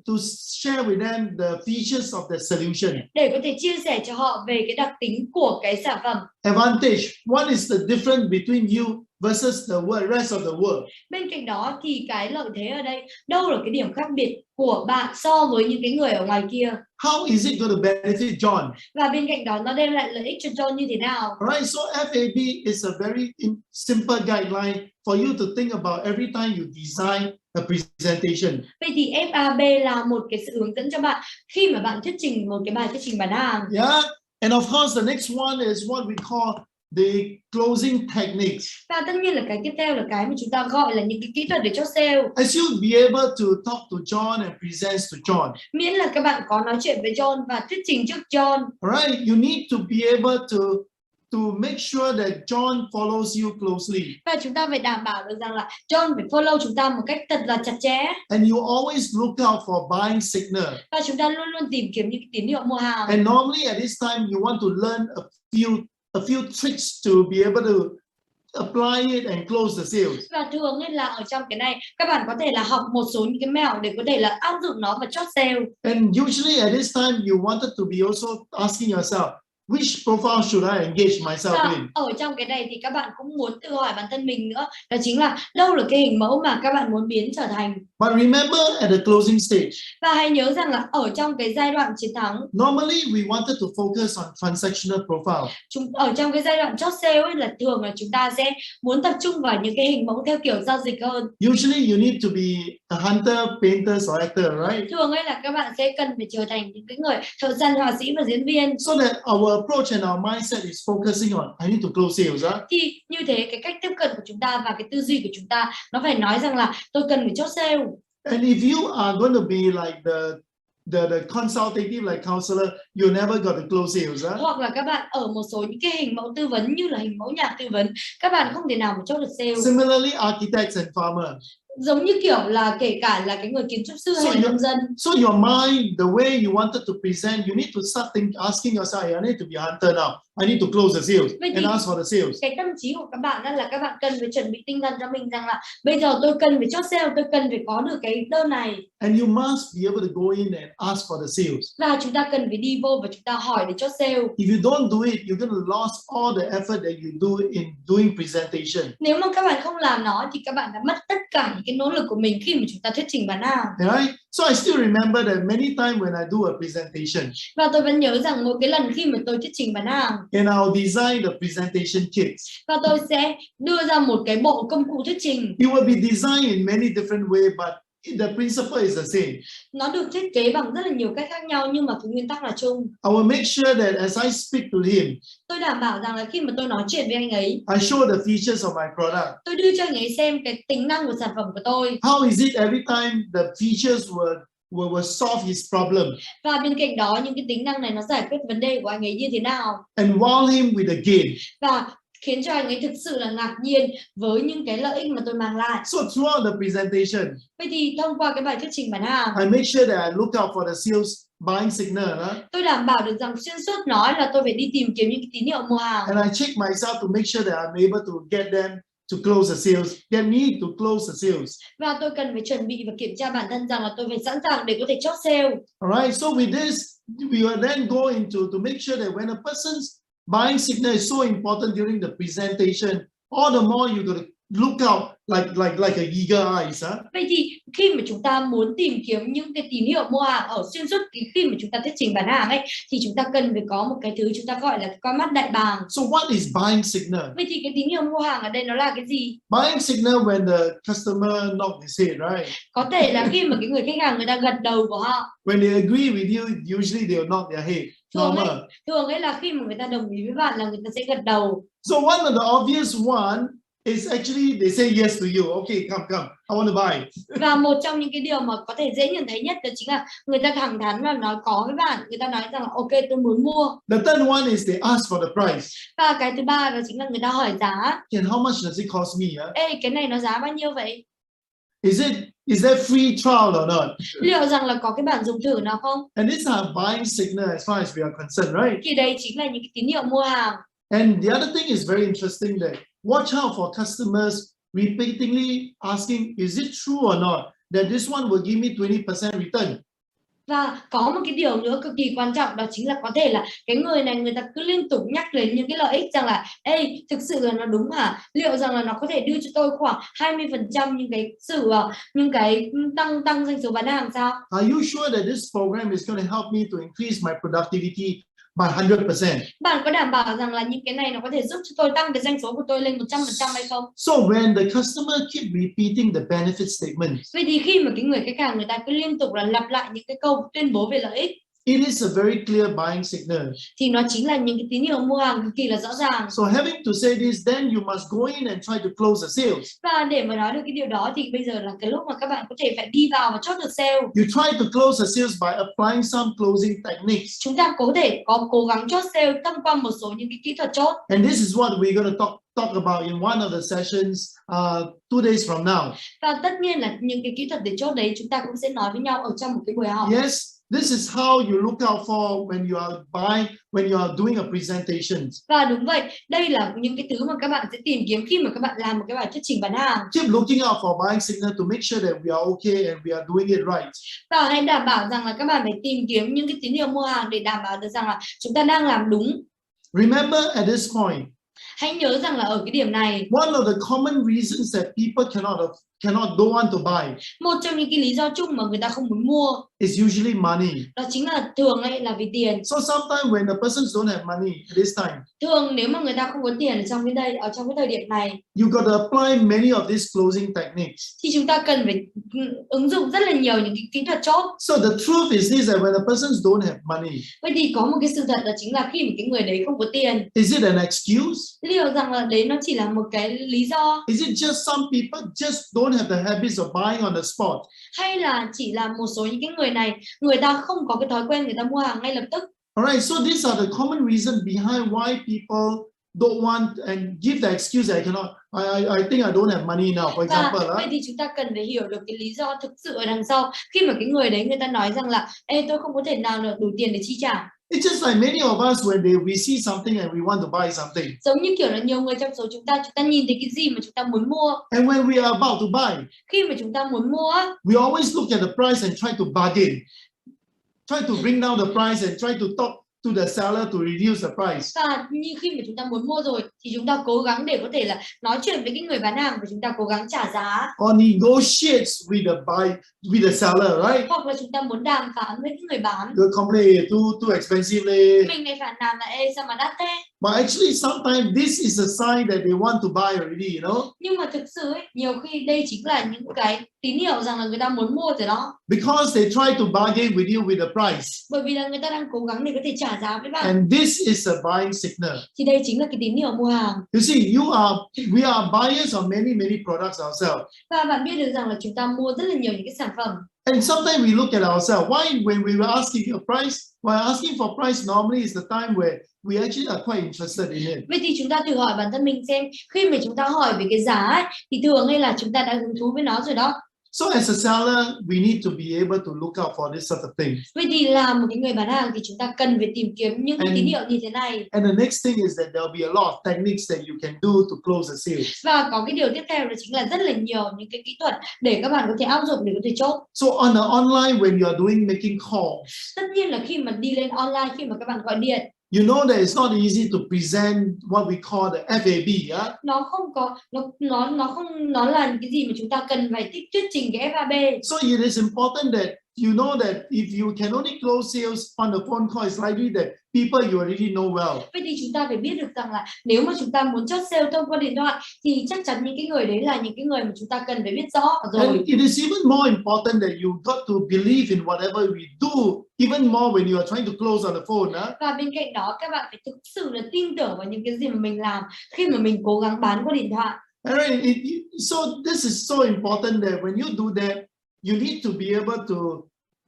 Speaker 1: To share with them the features of the solution.
Speaker 2: Để có thể chia sẻ cho họ về cái đặc tính của cái sản phẩm.
Speaker 1: Advantage. What is the difference between you versus the rest of the world?
Speaker 2: Bên cạnh đó thì cái lợi thế ở đây, đâu là cái điểm khác biệt của bạn so với những cái người ở ngoài kia?
Speaker 1: How is it going to benefit John?
Speaker 2: Và bên cạnh đó nó đem lại lợi ích cho John như thế nào?
Speaker 1: Alright, so FAB is a very simple guideline for you to think about every time you design a presentation.
Speaker 2: Vậy thì FAB là một cái sự hướng dẫn cho bạn khi mà bạn thuyết trình một cái bài thuyết trình bán hàng.
Speaker 1: Yeah, and of course the next one is what we call the closing techniques.
Speaker 2: Và tất nhiên là cái tiếp theo là cái mà chúng ta gọi là những cái kỹ thuật để chốt sale.
Speaker 1: As you be able to talk to John and present to John.
Speaker 2: Miễn là các bạn có nói chuyện với John và thuyết trình trước John.
Speaker 1: Alright, you need to be able to make sure that John follows you closely.
Speaker 2: Và chúng ta phải đảm bảo được rằng là John phải follow chúng ta một cách thật là chặt chẽ.
Speaker 1: And you always look out for buying signal.
Speaker 2: Và chúng ta luôn luôn tìm kiếm những cái tín hiệu mua hàng.
Speaker 1: And normally at this time you want to learn a few tricks to be able to apply it and close the sales.
Speaker 2: Và thường ấy là ở trong cái này các bạn có thể là học một số những cái mẹo để có thể là áp dụng nó và chốt sale.
Speaker 1: And usually at this time you wanted to be also asking yourself, which profile should I engage myself in?
Speaker 2: Ở trong cái này thì các bạn cũng muốn tự hỏi bản thân mình nữa, đó chính là đâu là cái hình mẫu mà các bạn muốn biến trở thành.
Speaker 1: But remember at the closing stage.
Speaker 2: Và hãy nhớ rằng là ở trong cái giai đoạn chiến thắng.
Speaker 1: Normally we wanted to focus on transactional profile.
Speaker 2: Ở trong cái giai đoạn chốt sale ấy là thường là chúng ta sẽ muốn tập trung vào những cái hình mẫu theo kiểu giao dịch hơn.
Speaker 1: Usually you need to be a hunter, painter, or actor, right?
Speaker 2: Thường ấy là các bạn sẽ cần phải trở thành những cái người thợ săn, họa sĩ và diễn viên.
Speaker 1: So that our approach and our mindset is focusing on I need to close sales.
Speaker 2: Thì như thế cái cách tiếp cận của chúng ta và cái tư duy của chúng ta nó phải nói rằng là tôi cần phải chốt sale.
Speaker 1: And if you are going to be like the consultative like counselor, you never got to close sales.
Speaker 2: Hoặc là các bạn ở một số những cái hình mẫu tư vấn như là hình mẫu nhà tư vấn, các bạn không thể nào mà chốt được sale.
Speaker 1: Similarly, architects and farmers.
Speaker 2: Giống như kiểu là kể cả là cái người kiến trúc sư hay là nông dân.
Speaker 1: So your mind, the way you wanted to present, you need to start asking yourself, I need to be a hunter now. I need to close the sales and ask for the sales.
Speaker 2: Cái tâm trí của các bạn đó là các bạn cần phải chuẩn bị tinh thần cho mình rằng là bây giờ tôi cần phải chốt sale, tôi cần phải có được cái đơn này.
Speaker 1: And you must be able to go in and ask for the sales.
Speaker 2: Và chúng ta cần phải đi vô và chúng ta hỏi để chốt sale.
Speaker 1: If you don't do it, you're going to lose all the effort that you do in doing presentation.
Speaker 2: Nếu mà các bạn không làm nó thì các bạn đã mất tất cả những cái nỗ lực của mình khi mà chúng ta thuyết trình bán hàng.
Speaker 1: Right? So I still remember that many times when I do a presentation.
Speaker 2: Và tôi vẫn nhớ rằng mỗi cái lần khi mà tôi thuyết trình bán hàng.
Speaker 1: And I'll design the presentation kits.
Speaker 2: Và tôi sẽ đưa ra một cái bộ công cụ thuyết trình.
Speaker 1: It will be designed in many different ways, but the principle is the same.
Speaker 2: Nó được thiết kế bằng rất là nhiều cách khác nhau nhưng mà cái nguyên tắc là chung.
Speaker 1: I will make sure that as I speak to him,
Speaker 2: tôi đảm bảo rằng là khi mà tôi nói chuyện với anh ấy,
Speaker 1: I show the features of my product.
Speaker 2: tôi đưa cho anh ấy xem cái tính năng của sản phẩm của tôi.
Speaker 1: How is it every time the features will solve his problem?
Speaker 2: Và bên cạnh đó những cái tính năng này nó giải quyết vấn đề của anh ấy như thế nào?
Speaker 1: And wow him with the gain.
Speaker 2: Và khiến cho anh ấy thực sự là ngạc nhiên với những cái lợi ích mà tôi mang lại.
Speaker 1: So throughout the presentation,
Speaker 2: Vậy thì thông qua cái bài thuyết trình bán hàng,
Speaker 1: I make sure that I look out for the sales buying signal.
Speaker 2: Tôi đảm bảo được rằng xuyên suốt nói là tôi phải đi tìm kiếm những cái tín hiệu mua hàng.
Speaker 1: And I check myself to make sure that I'm able to get them to close the sales, get me to close the sales.
Speaker 2: Và tôi cần phải chuẩn bị và kiểm tra bản thân rằng là tôi phải sẵn sàng để có thể chốt sale.
Speaker 1: Alright, so with this, we will then go into to make sure that when a person's buying signal is so important during the presentation, all the more you got to look out like a eager eyes.
Speaker 2: Vậy thì khi mà chúng ta muốn tìm kiếm những cái tín hiệu mua hàng ở xuyên suốt khi mà chúng ta thuyết trình bán hàng ấy, thì chúng ta cần phải có một cái thứ chúng ta gọi là con mắt đại bàng.
Speaker 1: So what is buying signal?
Speaker 2: Vậy thì cái tín hiệu mua hàng ở đây nó là cái gì?
Speaker 1: Buying signal when the customer knock his head, right?
Speaker 2: Có thể là khi mà cái người khách hàng người ta gật đầu của họ.
Speaker 1: When they agree with you, usually they'll knock their head.
Speaker 2: Thường ấy là khi mà người ta đồng ý với bạn là người ta sẽ gật đầu.
Speaker 1: So one of the obvious one is actually they say yes to you. Okay, come, I want to buy.
Speaker 2: Và một trong những cái điều mà có thể dễ nhận thấy nhất đó chính là người ta thẳng thắn và nói có với bạn, người ta nói rằng là ok tôi muốn mua.
Speaker 1: The third one is they ask for the price.
Speaker 2: Và cái thứ ba đó chính là người ta hỏi giá.
Speaker 1: And how much does it cost me?
Speaker 2: Ê, cái này nó giá bao nhiêu vậy?
Speaker 1: Is there free trial or not?
Speaker 2: Liệu rằng là có cái bản dùng thử nào không?
Speaker 1: And these are buying signal as far as we are concerned, right?
Speaker 2: Thì đây chính là những cái tín hiệu mua hàng.
Speaker 1: And the other thing is very interesting that watch out for customers repeatedly asking, is it true or not that this one will give me 20% return?
Speaker 2: Và có một cái điều nữa cực kỳ quan trọng đó chính là có thể là cái người này người ta cứ liên tục nhắc đến những cái lợi ích rằng là ê thực sự là nó đúng hả? Liệu rằng là nó có thể đưa cho tôi khoảng 20% những cái tăng doanh số bán hàng sao?
Speaker 1: Are you sure that this program is going to help me to increase my productivity by 100%?
Speaker 2: Bạn có đảm bảo rằng là những cái này nó có thể giúp cho tôi tăng cái doanh số của tôi lên 100% hay không?
Speaker 1: So when the customer keep repeating the benefit statement,
Speaker 2: vậy thì khi mà cái người khách hàng người ta cứ liên tục là lặp lại những cái câu tuyên bố về lợi ích,
Speaker 1: it is a very clear buying signal.
Speaker 2: Thì nó chính là những cái tín hiệu mua hàng cực kỳ là rõ ràng.
Speaker 1: So having to say this, then you must go in and try to close the sales.
Speaker 2: Và để mà nói được cái điều đó thì bây giờ là cái lúc mà các bạn có thể phải đi vào và chốt được sale.
Speaker 1: You try to close the sales by applying some closing techniques.
Speaker 2: Chúng ta có thể cố gắng chốt sale thông qua một số những cái kỹ thuật chốt.
Speaker 1: And this is what we're going to talk about in one of the sessions 2 days from now.
Speaker 2: Và tất nhiên là những cái kỹ thuật để chốt đấy chúng ta cũng sẽ nói với nhau ở trong một cái buổi học.
Speaker 1: Yes, this is how you look out for when you are when you are doing a presentation.
Speaker 2: Và đúng vậy, đây là những cái thứ mà các bạn sẽ tìm kiếm khi mà các bạn làm một cái bài thuyết trình bán hàng.
Speaker 1: Keep looking out for buying signal to make sure that we are okay and we are doing it right.
Speaker 2: Và hãy đảm bảo rằng là các bạn phải tìm kiếm những cái tín hiệu mua hàng để đảm bảo được rằng là chúng ta đang làm đúng.
Speaker 1: Remember at this point,
Speaker 2: hãy nhớ rằng là ở cái điểm này,
Speaker 1: one of the common reasons that people don't want to buy,
Speaker 2: một trong những cái lý do chung mà người ta không muốn mua,
Speaker 1: is usually money.
Speaker 2: Đó chính là thường ấy là vì tiền.
Speaker 1: So sometimes when the persons don't have money at this time,
Speaker 2: thường nếu mà người ta không có tiền ở trong cái thời điểm này,
Speaker 1: you got to apply many of these closing techniques.
Speaker 2: Thì chúng ta cần phải ứng dụng rất là nhiều những cái kỹ thuật chốt.
Speaker 1: So the truth is this, that when the persons don't have money,
Speaker 2: vậy thì có một cái sự thật đó chính là khi mà cái người đấy không có tiền,
Speaker 1: is it an excuse?
Speaker 2: Liệu rằng là đấy nó chỉ là một cái lý do?
Speaker 1: Is it just some people just don't have the habits of buying on the spot.
Speaker 2: Hay là chỉ là một số những cái người này, người ta không có cái thói quen người ta mua hàng ngay lập tức.
Speaker 1: Alright, so these are the common reasons behind why people don't want and give the excuse that I cannot. I think I don't have money now, for example.
Speaker 2: Vậy thì chúng ta cần phải hiểu được cái lý do thực sự ở đằng sau khi mà cái người đấy người ta nói rằng là ê, tôi không có thể nào đủ tiền để chi trả.
Speaker 1: It's just like many of us when we see something and we want to buy something.
Speaker 2: Giống như kiểu là nhiều người trong số chúng ta nhìn thấy cái gì mà chúng ta muốn mua.
Speaker 1: And when we are about to buy,
Speaker 2: khi mà chúng ta muốn mua,
Speaker 1: we always look at the price and try to bargain, try to bring down the price and try to talk to the seller to reduce the price.
Speaker 2: Và như khi mà chúng ta muốn mua rồi thì chúng ta cố gắng để có thể là nói chuyện với cái người bán hàng và chúng ta cố gắng trả giá.
Speaker 1: Or negotiate with the seller, right?
Speaker 2: Hoặc là chúng ta muốn đàm phán với cái người bán.
Speaker 1: You complain too expensive.
Speaker 2: Mình lại phản nàn là ê sao mà đắt thế?
Speaker 1: But actually, sometimes this is a sign that they want to buy already, you know?
Speaker 2: Nhưng mà thực sự ấy, nhiều khi đây chính là những cái tín hiệu rằng là người ta muốn mua rồi đó.
Speaker 1: Because they try to bargain with you with the price.
Speaker 2: Bởi vì là người ta đang cố gắng để có thể trả giá với bạn.
Speaker 1: And this is a buying signal.
Speaker 2: Thì đây chính là cái tín hiệu mua hàng.
Speaker 1: You see, we are buyers of many products ourselves.
Speaker 2: Và bạn biết được rằng là chúng ta mua rất là nhiều những cái sản phẩm.
Speaker 1: And sometimes we look at ourselves. Why, when we were asking a price, while asking for price, normally is the time where we actually are quite interested in it.
Speaker 2: Vậy thì chúng ta thử hỏi bản thân mình xem, khi mà chúng ta hỏi về cái giá ấy, thì thường hay là chúng ta đã hứng thú với nó rồi đó.
Speaker 1: So as a seller, we need to be able to look out for this sort of things.
Speaker 2: Vậy thì là một cái người bán hàng thì chúng ta cần phải tìm kiếm những cái tín hiệu như thế này.
Speaker 1: And the next thing is that there'll be a lot of techniques that you can do to close the sale.
Speaker 2: Và có cái điều tiếp theo đó chính là rất là nhiều những cái kỹ thuật để các bạn có thể áp dụng để có thể chốt.
Speaker 1: So on the online, when you are making calls,
Speaker 2: tất nhiên là khi mà đi lên online, khi mà các bạn gọi điện,
Speaker 1: you know that it's not easy to present what we call the FAB, yeah?
Speaker 2: Nó không có nó là cái gì mà chúng ta cần phải thuyết trình cái FAB.
Speaker 1: So it is important that you know that if you can only close sales on the phone call, it's likely that people you already know well.
Speaker 2: Vậy thì chúng ta phải biết được rằng là nếu mà chúng ta muốn chốt sale thông qua điện thoại thì chắc chắn những cái người đấy là những cái người mà chúng ta cần phải biết rõ rồi.
Speaker 1: And it is even more important that you got to believe in whatever we do, even more when you are trying to close on the phone.
Speaker 2: Và bên cạnh đó các bạn phải thực sự là tin tưởng vào những cái gì mà mình làm khi mà mình cố gắng bán qua điện thoại.
Speaker 1: Alright, so this is so important that when you do that, you need to be able to,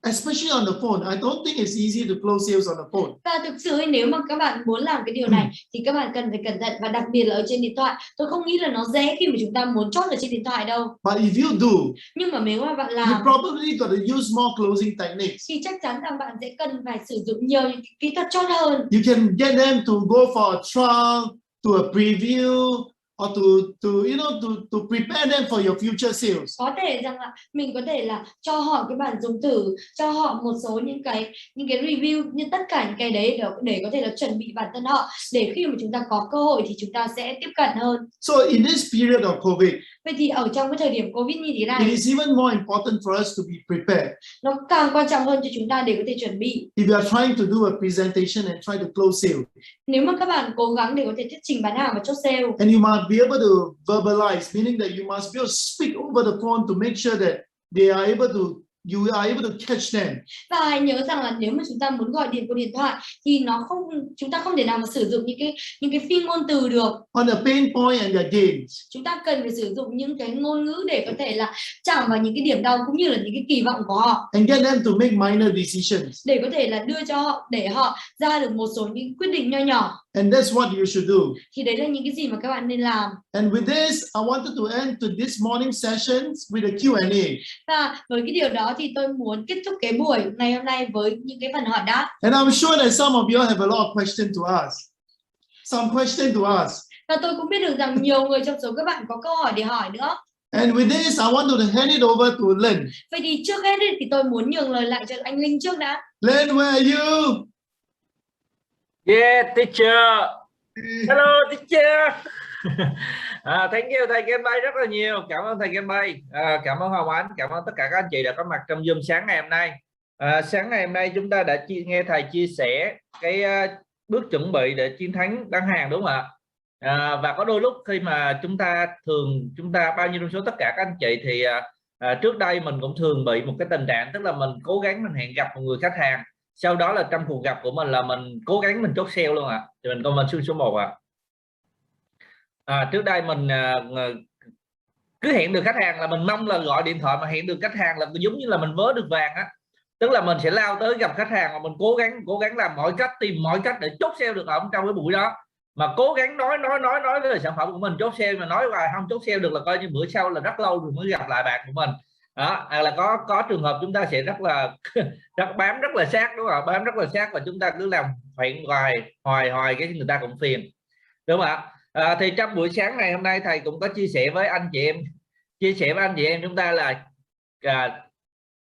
Speaker 1: especially on the phone. I don't think it's easy to close sales on the phone.
Speaker 2: Và thực sự nếu mà các bạn muốn làm cái điều này thì các bạn cần phải cẩn thận, và đặc biệt là ở trên điện thoại. Tôi không nghĩ là nó dễ khi mà chúng ta muốn chốt ở trên điện thoại đâu.
Speaker 1: But if you do,
Speaker 2: nhưng mà nếu mà bạn
Speaker 1: you
Speaker 2: làm,
Speaker 1: probably got to use more closing techniques.
Speaker 2: thì chắc chắn rằng bạn sẽ cần phải sử dụng nhiều những kỹ thuật chốt hơn.
Speaker 1: You can get them to go for a trial, to a preview, or to you know to prepare them for your future sales.
Speaker 2: Có thể rằng là mình có thể là cho họ cái bản dùng thử, cho họ một số những cái review, nhưng tất cả những cái đấy để có thể là chuẩn bị bản thân họ để khi mà chúng ta có cơ hội thì chúng ta sẽ tiếp cận hơn.
Speaker 1: So in this period of COVID,
Speaker 2: vậy thì ở trong cái thời điểm Covid như thế này,
Speaker 1: it is even more important for us to be prepared.
Speaker 2: Nó càng quan trọng hơn cho chúng ta để có thể chuẩn bị.
Speaker 1: If you are trying to do a presentation and try to close sale,
Speaker 2: nếu mà các bạn cố gắng để có thể thuyết trình bán hàng và chốt sale,
Speaker 1: and you must be able to verbalize, meaning that you must be able to speak over the phone to make sure that you are able to catch them.
Speaker 2: Và hãy nhớ rằng là nếu mà chúng ta muốn gọi điện qua điện thoại thì chúng ta không thể nào mà sử dụng những cái phi ngôn từ được.
Speaker 1: On the pain point and the gains.
Speaker 2: Chúng ta cần phải sử dụng những cái ngôn ngữ để có thể là chạm vào những cái điểm đau cũng như là những cái kỳ vọng của họ.
Speaker 1: And get them to make minor decisions.
Speaker 2: Để có thể là đưa cho họ, để họ ra được một số những quyết định nho nhỏ.
Speaker 1: And that's what you should do.
Speaker 2: Thì đấy là những cái gì mà các bạn nên làm.
Speaker 1: And with this, I wanted to end to this morning sessions with a Q&A.
Speaker 2: Và với cái điều đó thì tôi muốn kết thúc cái buổi ngày hôm nay với những cái phần hỏi đáp.
Speaker 1: And I'm sure that some of you have a lot of questions to ask. Some question to ask.
Speaker 2: Và tôi cũng biết được rằng nhiều người trong số các bạn có câu hỏi để hỏi nữa.
Speaker 1: And with this, I want to hand it over to Lynn.
Speaker 2: Vậy thì trước hết thì tôi muốn nhường lời lại cho anh Linh trước đã.
Speaker 1: Lynn, where are you?
Speaker 3: Yeah, teacher. Hello, teacher. Thank you thầy Ken Bay rất là nhiều. Cảm ơn thầy Ken Bay. Cảm ơn Hồng Ánh, cảm ơn tất cả các anh chị đã có mặt trong Zoom sáng ngày hôm nay. Sáng ngày hôm nay chúng ta đã nghe thầy chia sẻ cái bước chuẩn bị để chiến thắng bán hàng, đúng không ạ? Và có đôi lúc khi mà chúng ta bao nhiêu trong số tất cả các anh chị thì trước đây mình cũng thường bị một cái tình trạng, tức là mình cố gắng mình hẹn gặp một người khách hàng, sau đó là trong cuộc gặp của mình là mình cố gắng mình chốt sale luôn ạ. Thì mình comment số 1 ạ. Trước đây mình cứ hẹn được khách hàng là mình mong là gọi điện thoại, mà hẹn được khách hàng là giống như là mình vớ được vàng á. Tức là mình sẽ lao tới gặp khách hàng, mà mình cố gắng làm mọi cách, tìm mọi cách để chốt sale được ở trong cái buổi đó, mà cố gắng nói về sản phẩm của mình, chốt sale, mà nói hoài không chốt sale được là coi như bữa sau là rất lâu rồi mới gặp lại bạn của mình đó. Hay là có trường hợp chúng ta sẽ rất là bám rất là sát, đúng không? Bám rất là sát và chúng ta cứ làm hoài cái người ta cũng phiền, đúng không ạ? Thì trong buổi sáng ngày hôm nay thầy cũng có chia sẻ với anh chị em chúng ta là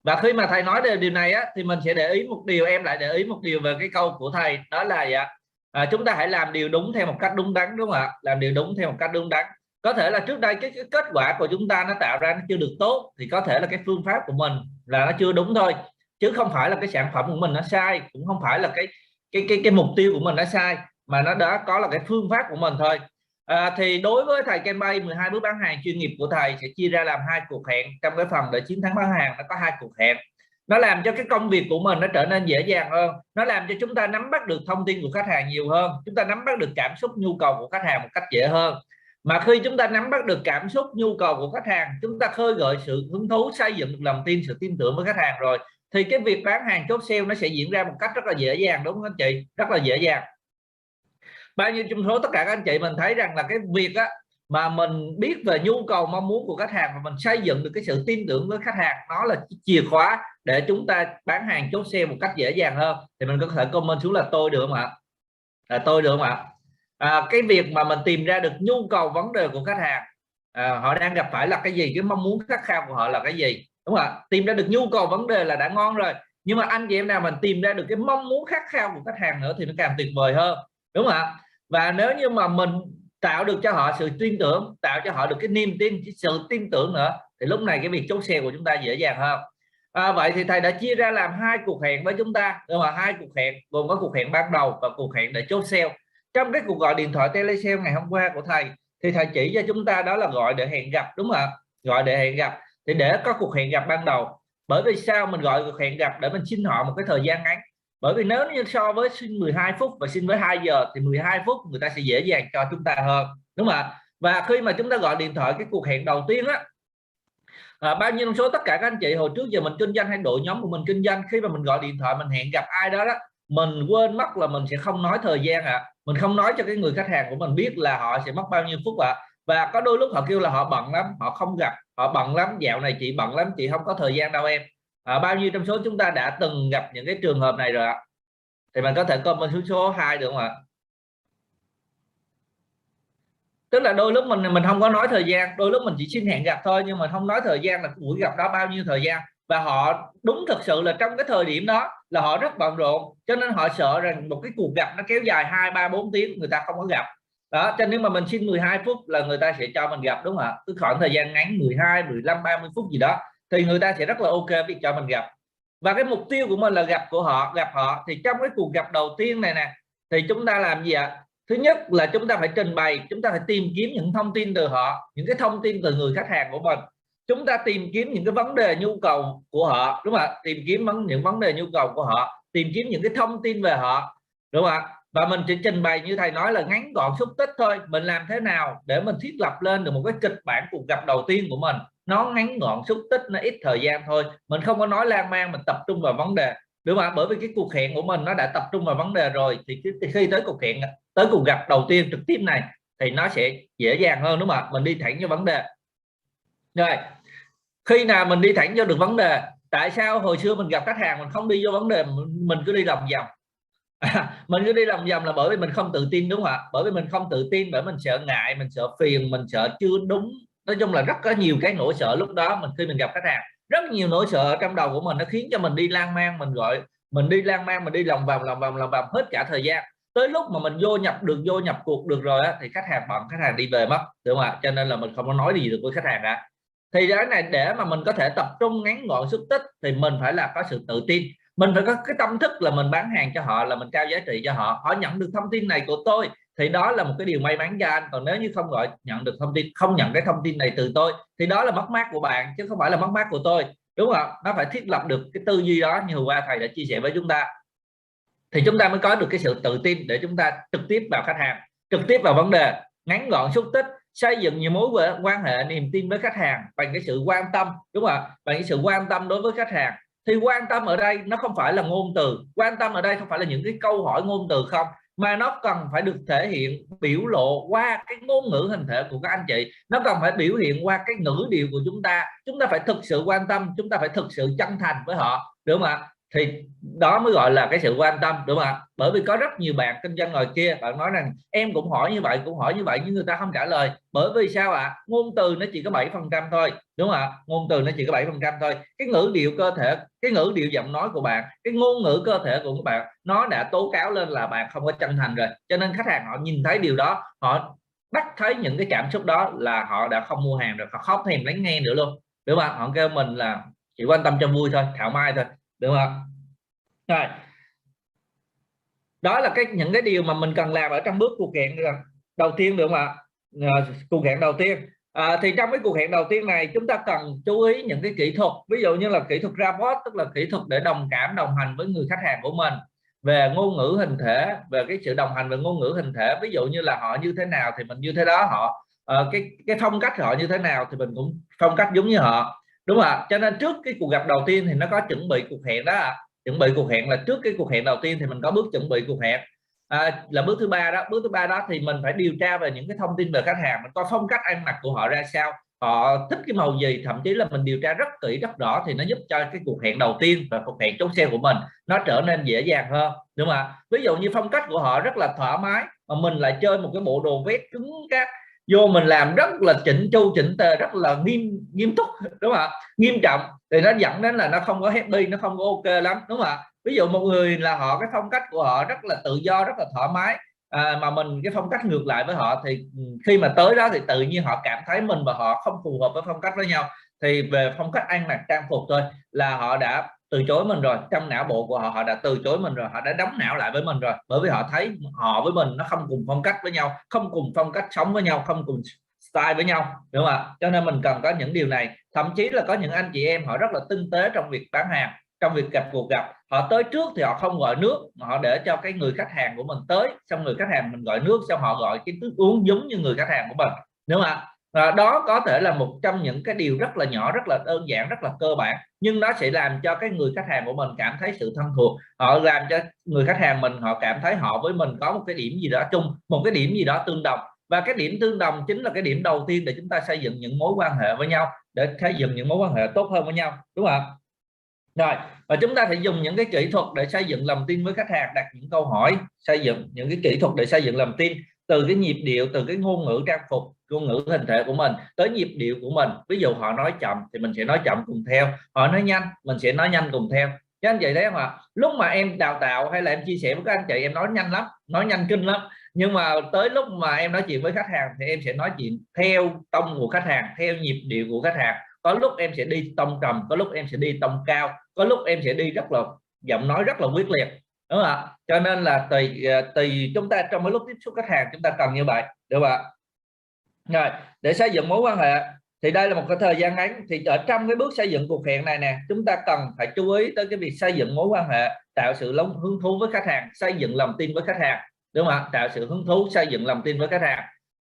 Speaker 3: và khi mà thầy nói điều này á, thì mình sẽ để ý một điều, em lại để ý một điều về cái câu của thầy, đó là chúng ta hãy làm điều đúng theo một cách đúng đắn, đúng không ạ? Làm điều đúng theo một cách đúng đắn. Có thể là trước đây cái kết quả của chúng ta nó tạo ra nó chưa được tốt, thì có thể là cái phương pháp của mình là nó chưa đúng thôi, chứ không phải là cái sản phẩm của mình nó sai, cũng không phải là cái mục tiêu của mình nó sai, mà nó đã có là cái phương pháp của mình thôi. Thì đối với thầy KY 12 bước bán hàng chuyên nghiệp của thầy sẽ chia ra làm 2 cuộc hẹn. Trong cái phần để chiến thắng bán hàng nó có 2 cuộc hẹn, nó làm cho cái công việc của mình nó trở nên dễ dàng hơn, nó làm cho chúng ta nắm bắt được thông tin của khách hàng nhiều hơn, chúng ta nắm bắt được cảm xúc nhu cầu của khách hàng một cách dễ hơn. Mà khi chúng ta nắm bắt được cảm xúc nhu cầu của khách hàng, chúng ta khơi gợi sự hứng thú, xây dựng được lòng tin, sự tin tưởng với khách hàng rồi, thì cái việc bán hàng chốt sale nó sẽ diễn ra một cách rất là dễ dàng, đúng không anh chị? Rất là dễ dàng. Bao nhiêu trong số tất cả các anh chị mình thấy rằng là cái việc á, mà mình biết về nhu cầu mong muốn của khách hàng và mình xây dựng được cái sự tin tưởng với khách hàng, nó là chìa khóa để chúng ta bán hàng chốt sale một cách dễ dàng hơn. Thì mình có thể comment xuống là tôi được không ạ? Tôi được không ạ? Cái việc mà mình tìm ra được nhu cầu vấn đề của khách hàng, họ đang gặp phải là cái gì, cái mong muốn khát khao của họ là cái gì, đúng không ạ? Tìm ra được nhu cầu vấn đề là đã ngon rồi, nhưng mà anh chị em nào mình tìm ra được cái mong muốn khát khao của khách hàng nữa thì nó càng tuyệt vời hơn, đúng không ạ? Và nếu như mà mình tạo được cho họ sự tin tưởng, tạo cho họ được cái niềm tin, cái sự tin tưởng nữa, thì lúc này cái việc chốt sale của chúng ta dễ dàng hơn. Vậy thì thầy đã chia ra làm 2 cuộc hẹn với chúng ta, đúng không? 2 cuộc hẹn gồm có cuộc hẹn ban đầu và cuộc hẹn để chốt sale. Trong cái cuộc gọi điện thoại telesale ngày hôm qua của thầy thì thầy chỉ cho chúng ta đó là gọi để hẹn gặp, đúng không ạ? Gọi để hẹn gặp thì để có cuộc hẹn gặp ban đầu. Bởi vì sao mình gọi cuộc hẹn gặp? Để mình xin họ một cái thời gian ngắn. Bởi vì nếu như so với xin 12 phút và xin với 2 giờ thì 12 phút người ta sẽ dễ dàng cho chúng ta hơn, đúng không ạ? Và khi mà chúng ta gọi điện thoại cái cuộc hẹn đầu tiên á, bao nhiêu số tất cả các anh chị hồi trước giờ mình kinh doanh hay đội nhóm của mình kinh doanh, khi mà mình gọi điện thoại mình hẹn gặp ai đó mình quên mất là mình sẽ không nói thời gian mình không nói cho cái người khách hàng của mình biết là họ sẽ mất bao nhiêu phút và có đôi lúc họ kêu là họ bận lắm, họ không gặp, họ bận lắm, dạo này chị bận lắm, chị không có thời gian đâu em. Bao nhiêu trong số chúng ta đã từng gặp những cái trường hợp này rồi ạ? Thì mình có thể comment xuống số 2 được không ạ? Tức là đôi lúc mình không có nói thời gian, đôi lúc mình chỉ xin hẹn gặp thôi, nhưng mà không nói thời gian là buổi gặp đó bao nhiêu thời gian, và họ đúng thực sự là trong cái thời điểm đó là họ rất bận rộn, cho nên họ sợ rằng một cái cuộc gặp nó kéo dài 2, 3, 4 tiếng người ta không có gặp đó. Cho nên mà mình xin 12 phút là người ta sẽ cho mình gặp, đúng không ạ? Cứ khoảng thời gian ngắn 12, 15, 30 phút gì đó thì người ta sẽ rất là ok việc cho mình gặp. Và cái mục tiêu của mình là gặp họ. Thì trong cái cuộc gặp đầu tiên này nè thì chúng ta làm gì ạ? Thứ nhất là chúng ta phải trình bày, chúng ta phải tìm kiếm những thông tin từ họ, những cái thông tin từ người khách hàng của mình. Chúng ta tìm kiếm những cái vấn đề nhu cầu của họ, đúng không ạ? Tìm kiếm những vấn đề nhu cầu của họ, tìm kiếm những cái thông tin về họ, đúng không ạ? Và mình chỉ trình bày như thầy nói là ngắn gọn xúc tích thôi. Mình làm thế nào để mình thiết lập lên được một cái kịch bản cuộc gặp đầu tiên của mình, nó ngắn gọn xúc tích, nó ít thời gian thôi. Mình không có nói lan man, mình tập trung vào vấn đề, đúng không ạ? Bởi vì cái cuộc hẹn của mình nó đã tập trung vào vấn đề rồi, thì khi tới cuộc hẹn, tới cuộc gặp đầu tiên trực tiếp này thì nó sẽ dễ dàng hơn, đúng không ạ? Mình đi thẳng vô vấn đề. Rồi khi nào mình đi thẳng vô được vấn đề, tại sao hồi xưa mình gặp khách hàng mình không đi vô vấn đề, mình cứ đi lòng vòng? Mình cứ đi lòng vòng là bởi vì mình không tự tin, đúng không ạ? Bởi vì mình không tự tin, bởi mình sợ ngại, mình sợ phiền, mình sợ chưa đúng. Nói chung là rất có nhiều cái nỗi sợ lúc đó khi mình gặp khách hàng, rất nhiều nỗi sợ ở trong đầu của mình, nó khiến cho mình đi lan man, mình đi lan man, mình đi lòng vòng hết cả thời gian. Tới lúc mà mình vô nhập cuộc được rồi thì khách hàng bận, khách hàng đi về mất, đúng không ạ? Cho nên là mình không có nói gì được với khách hàng cả. Thì cái này để mà mình có thể tập trung ngắn gọn xúc tích thì mình phải là có sự tự tin, mình phải có cái tâm thức là mình bán hàng cho họ, là mình trao giá trị cho họ. Họ nhận được thông tin này của tôi thì đó là một cái điều may mắn cho anh. Còn nếu như không nhận được thông tin, không nhận cái thông tin này từ tôi thì đó là mất mát của bạn chứ không phải là mất mát của tôi, đúng không? Nó phải thiết lập được cái tư duy đó như hôm qua thầy đã chia sẻ với chúng ta, thì chúng ta mới có được cái sự tự tin để chúng ta trực tiếp vào khách hàng, trực tiếp vào vấn đề, ngắn gọn xúc tích, xây dựng những mối quan hệ niềm tin với khách hàng bằng cái sự quan tâm, đúng không ạ? Bằng cái sự quan tâm đối với khách hàng. Thì quan tâm ở đây nó không phải là ngôn từ, quan tâm ở đây không phải là những cái câu hỏi ngôn từ không, mà nó cần phải được thể hiện, biểu lộ qua cái ngôn ngữ hình thể của các anh chị. Nó cần phải biểu hiện qua cái ngữ điệu của chúng ta. Chúng ta phải thực sự quan tâm, chúng ta phải thực sự chân thành với họ, đúng không ạ? Thì đó mới gọi là cái sự quan tâm, đúng không ạ? Bởi vì có rất nhiều bạn kinh doanh ngoài kia, bạn nói rằng em cũng hỏi như vậy, cũng hỏi như vậy, nhưng người ta không trả lời. Bởi vì sao ạ? Ngôn từ nó chỉ có 7% thôi, đúng không ạ? Ngôn từ nó chỉ có 7% thôi. Cái ngữ điệu cơ thể, cái ngữ điệu giọng nói của bạn, cái ngôn ngữ cơ thể của các bạn, nó đã tố cáo lên là bạn không có chân thành rồi. Cho nên khách hàng họ nhìn thấy điều đó, họ bắt thấy những cái cảm xúc đó là họ đã không mua hàng rồi, họ không thèm lắng nghe nữa luôn, đúng không? Họ kêu mình là chỉ quan tâm cho vui thôi, thảo mai thôi, đúng không? Rồi, đó là những cái điều mà mình cần làm ở trong bước cuộc hẹn đầu tiên, được không ạ? Cuộc hẹn đầu tiên. Thì trong cái cuộc hẹn đầu tiên này chúng ta cần chú ý những cái kỹ thuật, ví dụ như là kỹ thuật rapport, tức là kỹ thuật để đồng cảm, đồng hành với người khách hàng của mình về ngôn ngữ hình thể, về cái sự đồng hành về ngôn ngữ hình thể. Ví dụ như là họ như thế nào thì mình như thế đó, họ cái phong cách họ như thế nào thì mình cũng phong cách giống như họ, đúng không ạ? Cho nên trước cái cuộc gặp đầu tiên thì nó có chuẩn bị cuộc hẹn đó ạ. Chuẩn bị cuộc hẹn là trước cái cuộc hẹn đầu tiên thì mình có bước chuẩn bị cuộc hẹn, là bước thứ ba đó. Bước thứ ba đó thì mình phải điều tra về những cái thông tin về khách hàng, mình coi phong cách ăn mặc của họ ra sao, họ thích cái màu gì, thậm chí là mình điều tra rất kỹ rất rõ, thì nó giúp cho cái cuộc hẹn đầu tiên và cuộc hẹn chốt sale của mình nó trở nên dễ dàng hơn, đúng không ạ? Ví dụ như phong cách của họ rất là thoải mái mà mình lại chơi một cái bộ đồ vest cứng cáp vô, mình làm rất là chỉnh chu chỉnh tề, rất là nghiêm túc, đúng không ạ? Nghiêm trọng, thì nó dẫn đến là nó không có happy, nó không có ok lắm, đúng không ạ? Ví dụ một người là họ cái phong cách của họ rất là tự do, rất là thoải mái, mà mình cái phong cách ngược lại với họ, thì khi mà tới đó thì tự nhiên họ cảm thấy mình và họ không phù hợp với phong cách với nhau. Thì về phong cách ăn mặc trang phục thôi là họ đã từ chối mình rồi, trong não bộ của họ, họ đã từ chối mình rồi, họ đã đóng não lại với mình rồi, bởi vì họ thấy họ với mình nó không cùng phong cách với nhau, không cùng phong cách sống với nhau, không cùng style với nhau, đúng không ạ? Cho nên mình cần có những điều này. Thậm chí là có những anh chị em họ rất là tinh tế trong việc bán hàng, trong việc cuộc gặp, họ tới trước thì họ không gọi nước mà họ để cho cái người khách hàng của mình tới, xong người khách hàng mình gọi nước, xong họ gọi cái thức uống giống như người khách hàng của mình, đúng không ạ? Đó có thể là một trong những cái điều rất là nhỏ, rất là đơn giản, rất là cơ bản, nhưng nó sẽ làm cho cái người khách hàng của mình cảm thấy sự thân thuộc, họ làm cho người khách hàng mình họ cảm thấy họ với mình có một cái điểm gì đó chung, một cái điểm gì đó tương đồng, và cái điểm tương đồng chính là cái điểm đầu tiên để chúng ta xây dựng những mối quan hệ với nhau, để xây dựng những mối quan hệ tốt hơn với nhau, đúng không ạ? Rồi, và chúng ta phải dùng những cái kỹ thuật để xây dựng lòng tin với khách hàng, đặt những câu hỏi, xây dựng những cái kỹ thuật để xây dựng lòng tin, từ cái nhịp điệu, từ cái ngôn ngữ trang phục, ngôn ngữ hình thể của mình tới nhịp điệu của mình. Ví dụ họ nói chậm thì mình sẽ nói chậm cùng theo, họ nói nhanh mình sẽ nói nhanh cùng theo. Các anh chị thấy không ạ? Lúc mà em đào tạo hay là em chia sẻ với các anh chị, em nói nhanh lắm, nói nhanh kinh lắm, nhưng mà tới lúc mà em nói chuyện với khách hàng thì em sẽ nói chuyện theo tông của khách hàng, theo nhịp điệu của khách hàng. Có lúc em sẽ đi tông trầm, có lúc em sẽ đi tông cao, có lúc em sẽ đi rất là giọng nói rất là quyết liệt, đúng không ạ? Cho nên là tùy chúng ta trong cái lúc tiếp xúc khách hàng chúng ta cần như vậy, đúng không ạ? Rồi, để xây dựng mối quan hệ thì đây là một cái thời gian ngắn, thì ở trong cái bước xây dựng cuộc hẹn này nè, chúng ta cần phải chú ý tới cái việc xây dựng mối quan hệ, tạo sự hứng thú với khách hàng, xây dựng lòng tin với khách hàng, đúng không ạ? Tạo sự hứng thú, xây dựng lòng tin với khách hàng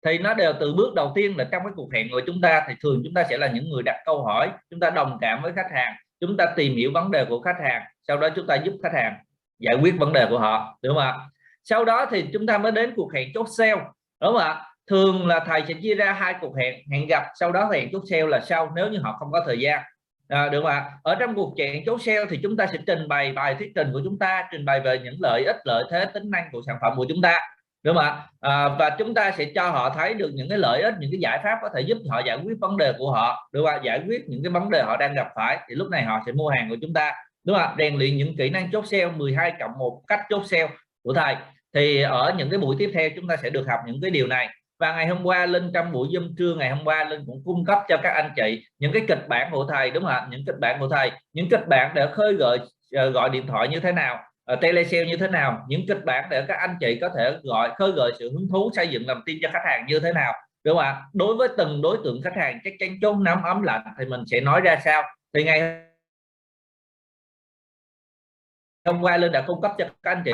Speaker 3: thì nó đều từ bước đầu tiên là trong cái cuộc hẹn của chúng ta, thì thường chúng ta sẽ là những người đặt câu hỏi, chúng ta đồng cảm với khách hàng, chúng ta tìm hiểu vấn đề của khách hàng, sau đó chúng ta giúp khách hàng giải quyết vấn đề của họ, đúng không ạ? Sau đó thì chúng ta mới đến cuộc hẹn chốt sale, đúng không ạ? Thường là thầy sẽ chia ra hai cuộc hẹn gặp, sau đó hẹn chốt sale là sau, nếu như họ không có thời gian. Được không ạ? Ở trong cuộc hẹn chốt sale thì chúng ta sẽ trình bày bài thuyết trình của chúng ta, trình bày về những lợi ích, lợi thế, tính năng của sản phẩm của chúng ta, đúng không ạ? Và chúng ta sẽ cho họ thấy được những cái lợi ích, những cái giải pháp có thể giúp họ giải quyết vấn đề của họ, đúng không ạ? Giải quyết những cái vấn đề họ đang gặp phải, thì lúc này họ sẽ mua hàng của chúng ta, đúng không ạ? Rèn luyện những kỹ năng chốt sale 12+1 cách chốt sale của thầy. Thì ở những cái buổi tiếp theo chúng ta sẽ được học những cái điều này. Và ngày hôm qua Linh trong buổi Zoom trưa ngày hôm qua Linh cũng cung cấp cho các anh chị những cái kịch bản của thầy, đúng không ạ? Những kịch bản của thầy, những kịch bản để khơi gợi, gọi điện thoại như thế nào, telesale như thế nào, những kịch bản để các anh chị có thể khơi gợi sự hứng thú, xây dựng lòng tin cho khách hàng như thế nào, đúng không ạ? Đối với từng đối tượng khách hàng chắc chắn chốt nóng ấm lạnh thì mình sẽ nói ra sao. Thì ngày hôm qua Linh đã cung cấp cho các anh chị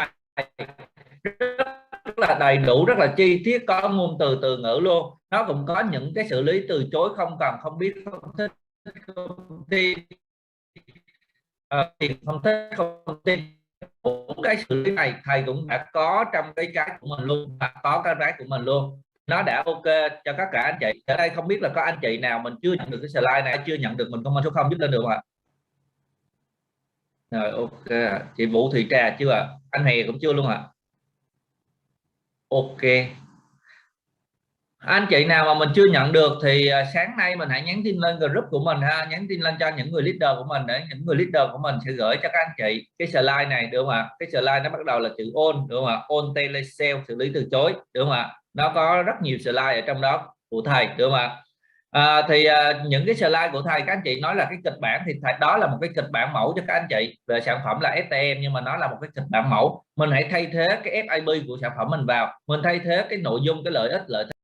Speaker 3: rất là đầy đủ, rất là chi tiết, có ngôn từ, từ ngữ luôn. Nó cũng có những cái xử lý từ chối, không cần, không biết, không thích, không tin, không thích, không tin. Cái xử lý này thầy cũng đã có trong cái của mình luôn, có cái của mình luôn. Nó đã ok cho tất cả anh chị. Ở đây không biết là có anh chị nào mình chưa nhận được cái slide này, chưa nhận được, mình comment số 0 giúp lên được không ạ? Rồi ok, chị Vũ Thị Trà chưa ạ? Anh Hè cũng chưa luôn ạ. Ok, anh chị nào mà mình chưa nhận được thì sáng nay mình hãy nhắn tin lên group của mình ha, nhắn tin lên cho những người leader của mình, để những người leader của mình sẽ gửi cho các anh chị cái slide này, được không ạ? Cái slide nó bắt đầu là chữ on, được không ạ? On telesale, xử lý từ chối, được không ạ? Nó có rất nhiều slide ở trong đó của thầy, được không ạ? Những cái slide của thầy các anh chị nói là cái kịch bản, thì thầy đó là một cái kịch bản mẫu cho các anh chị về sản phẩm là STM, nhưng mà nó là một cái kịch bản mẫu. Mình hãy thay thế cái FIB của sản phẩm mình vào, mình thay thế cái nội dung, cái lợi ích, lợi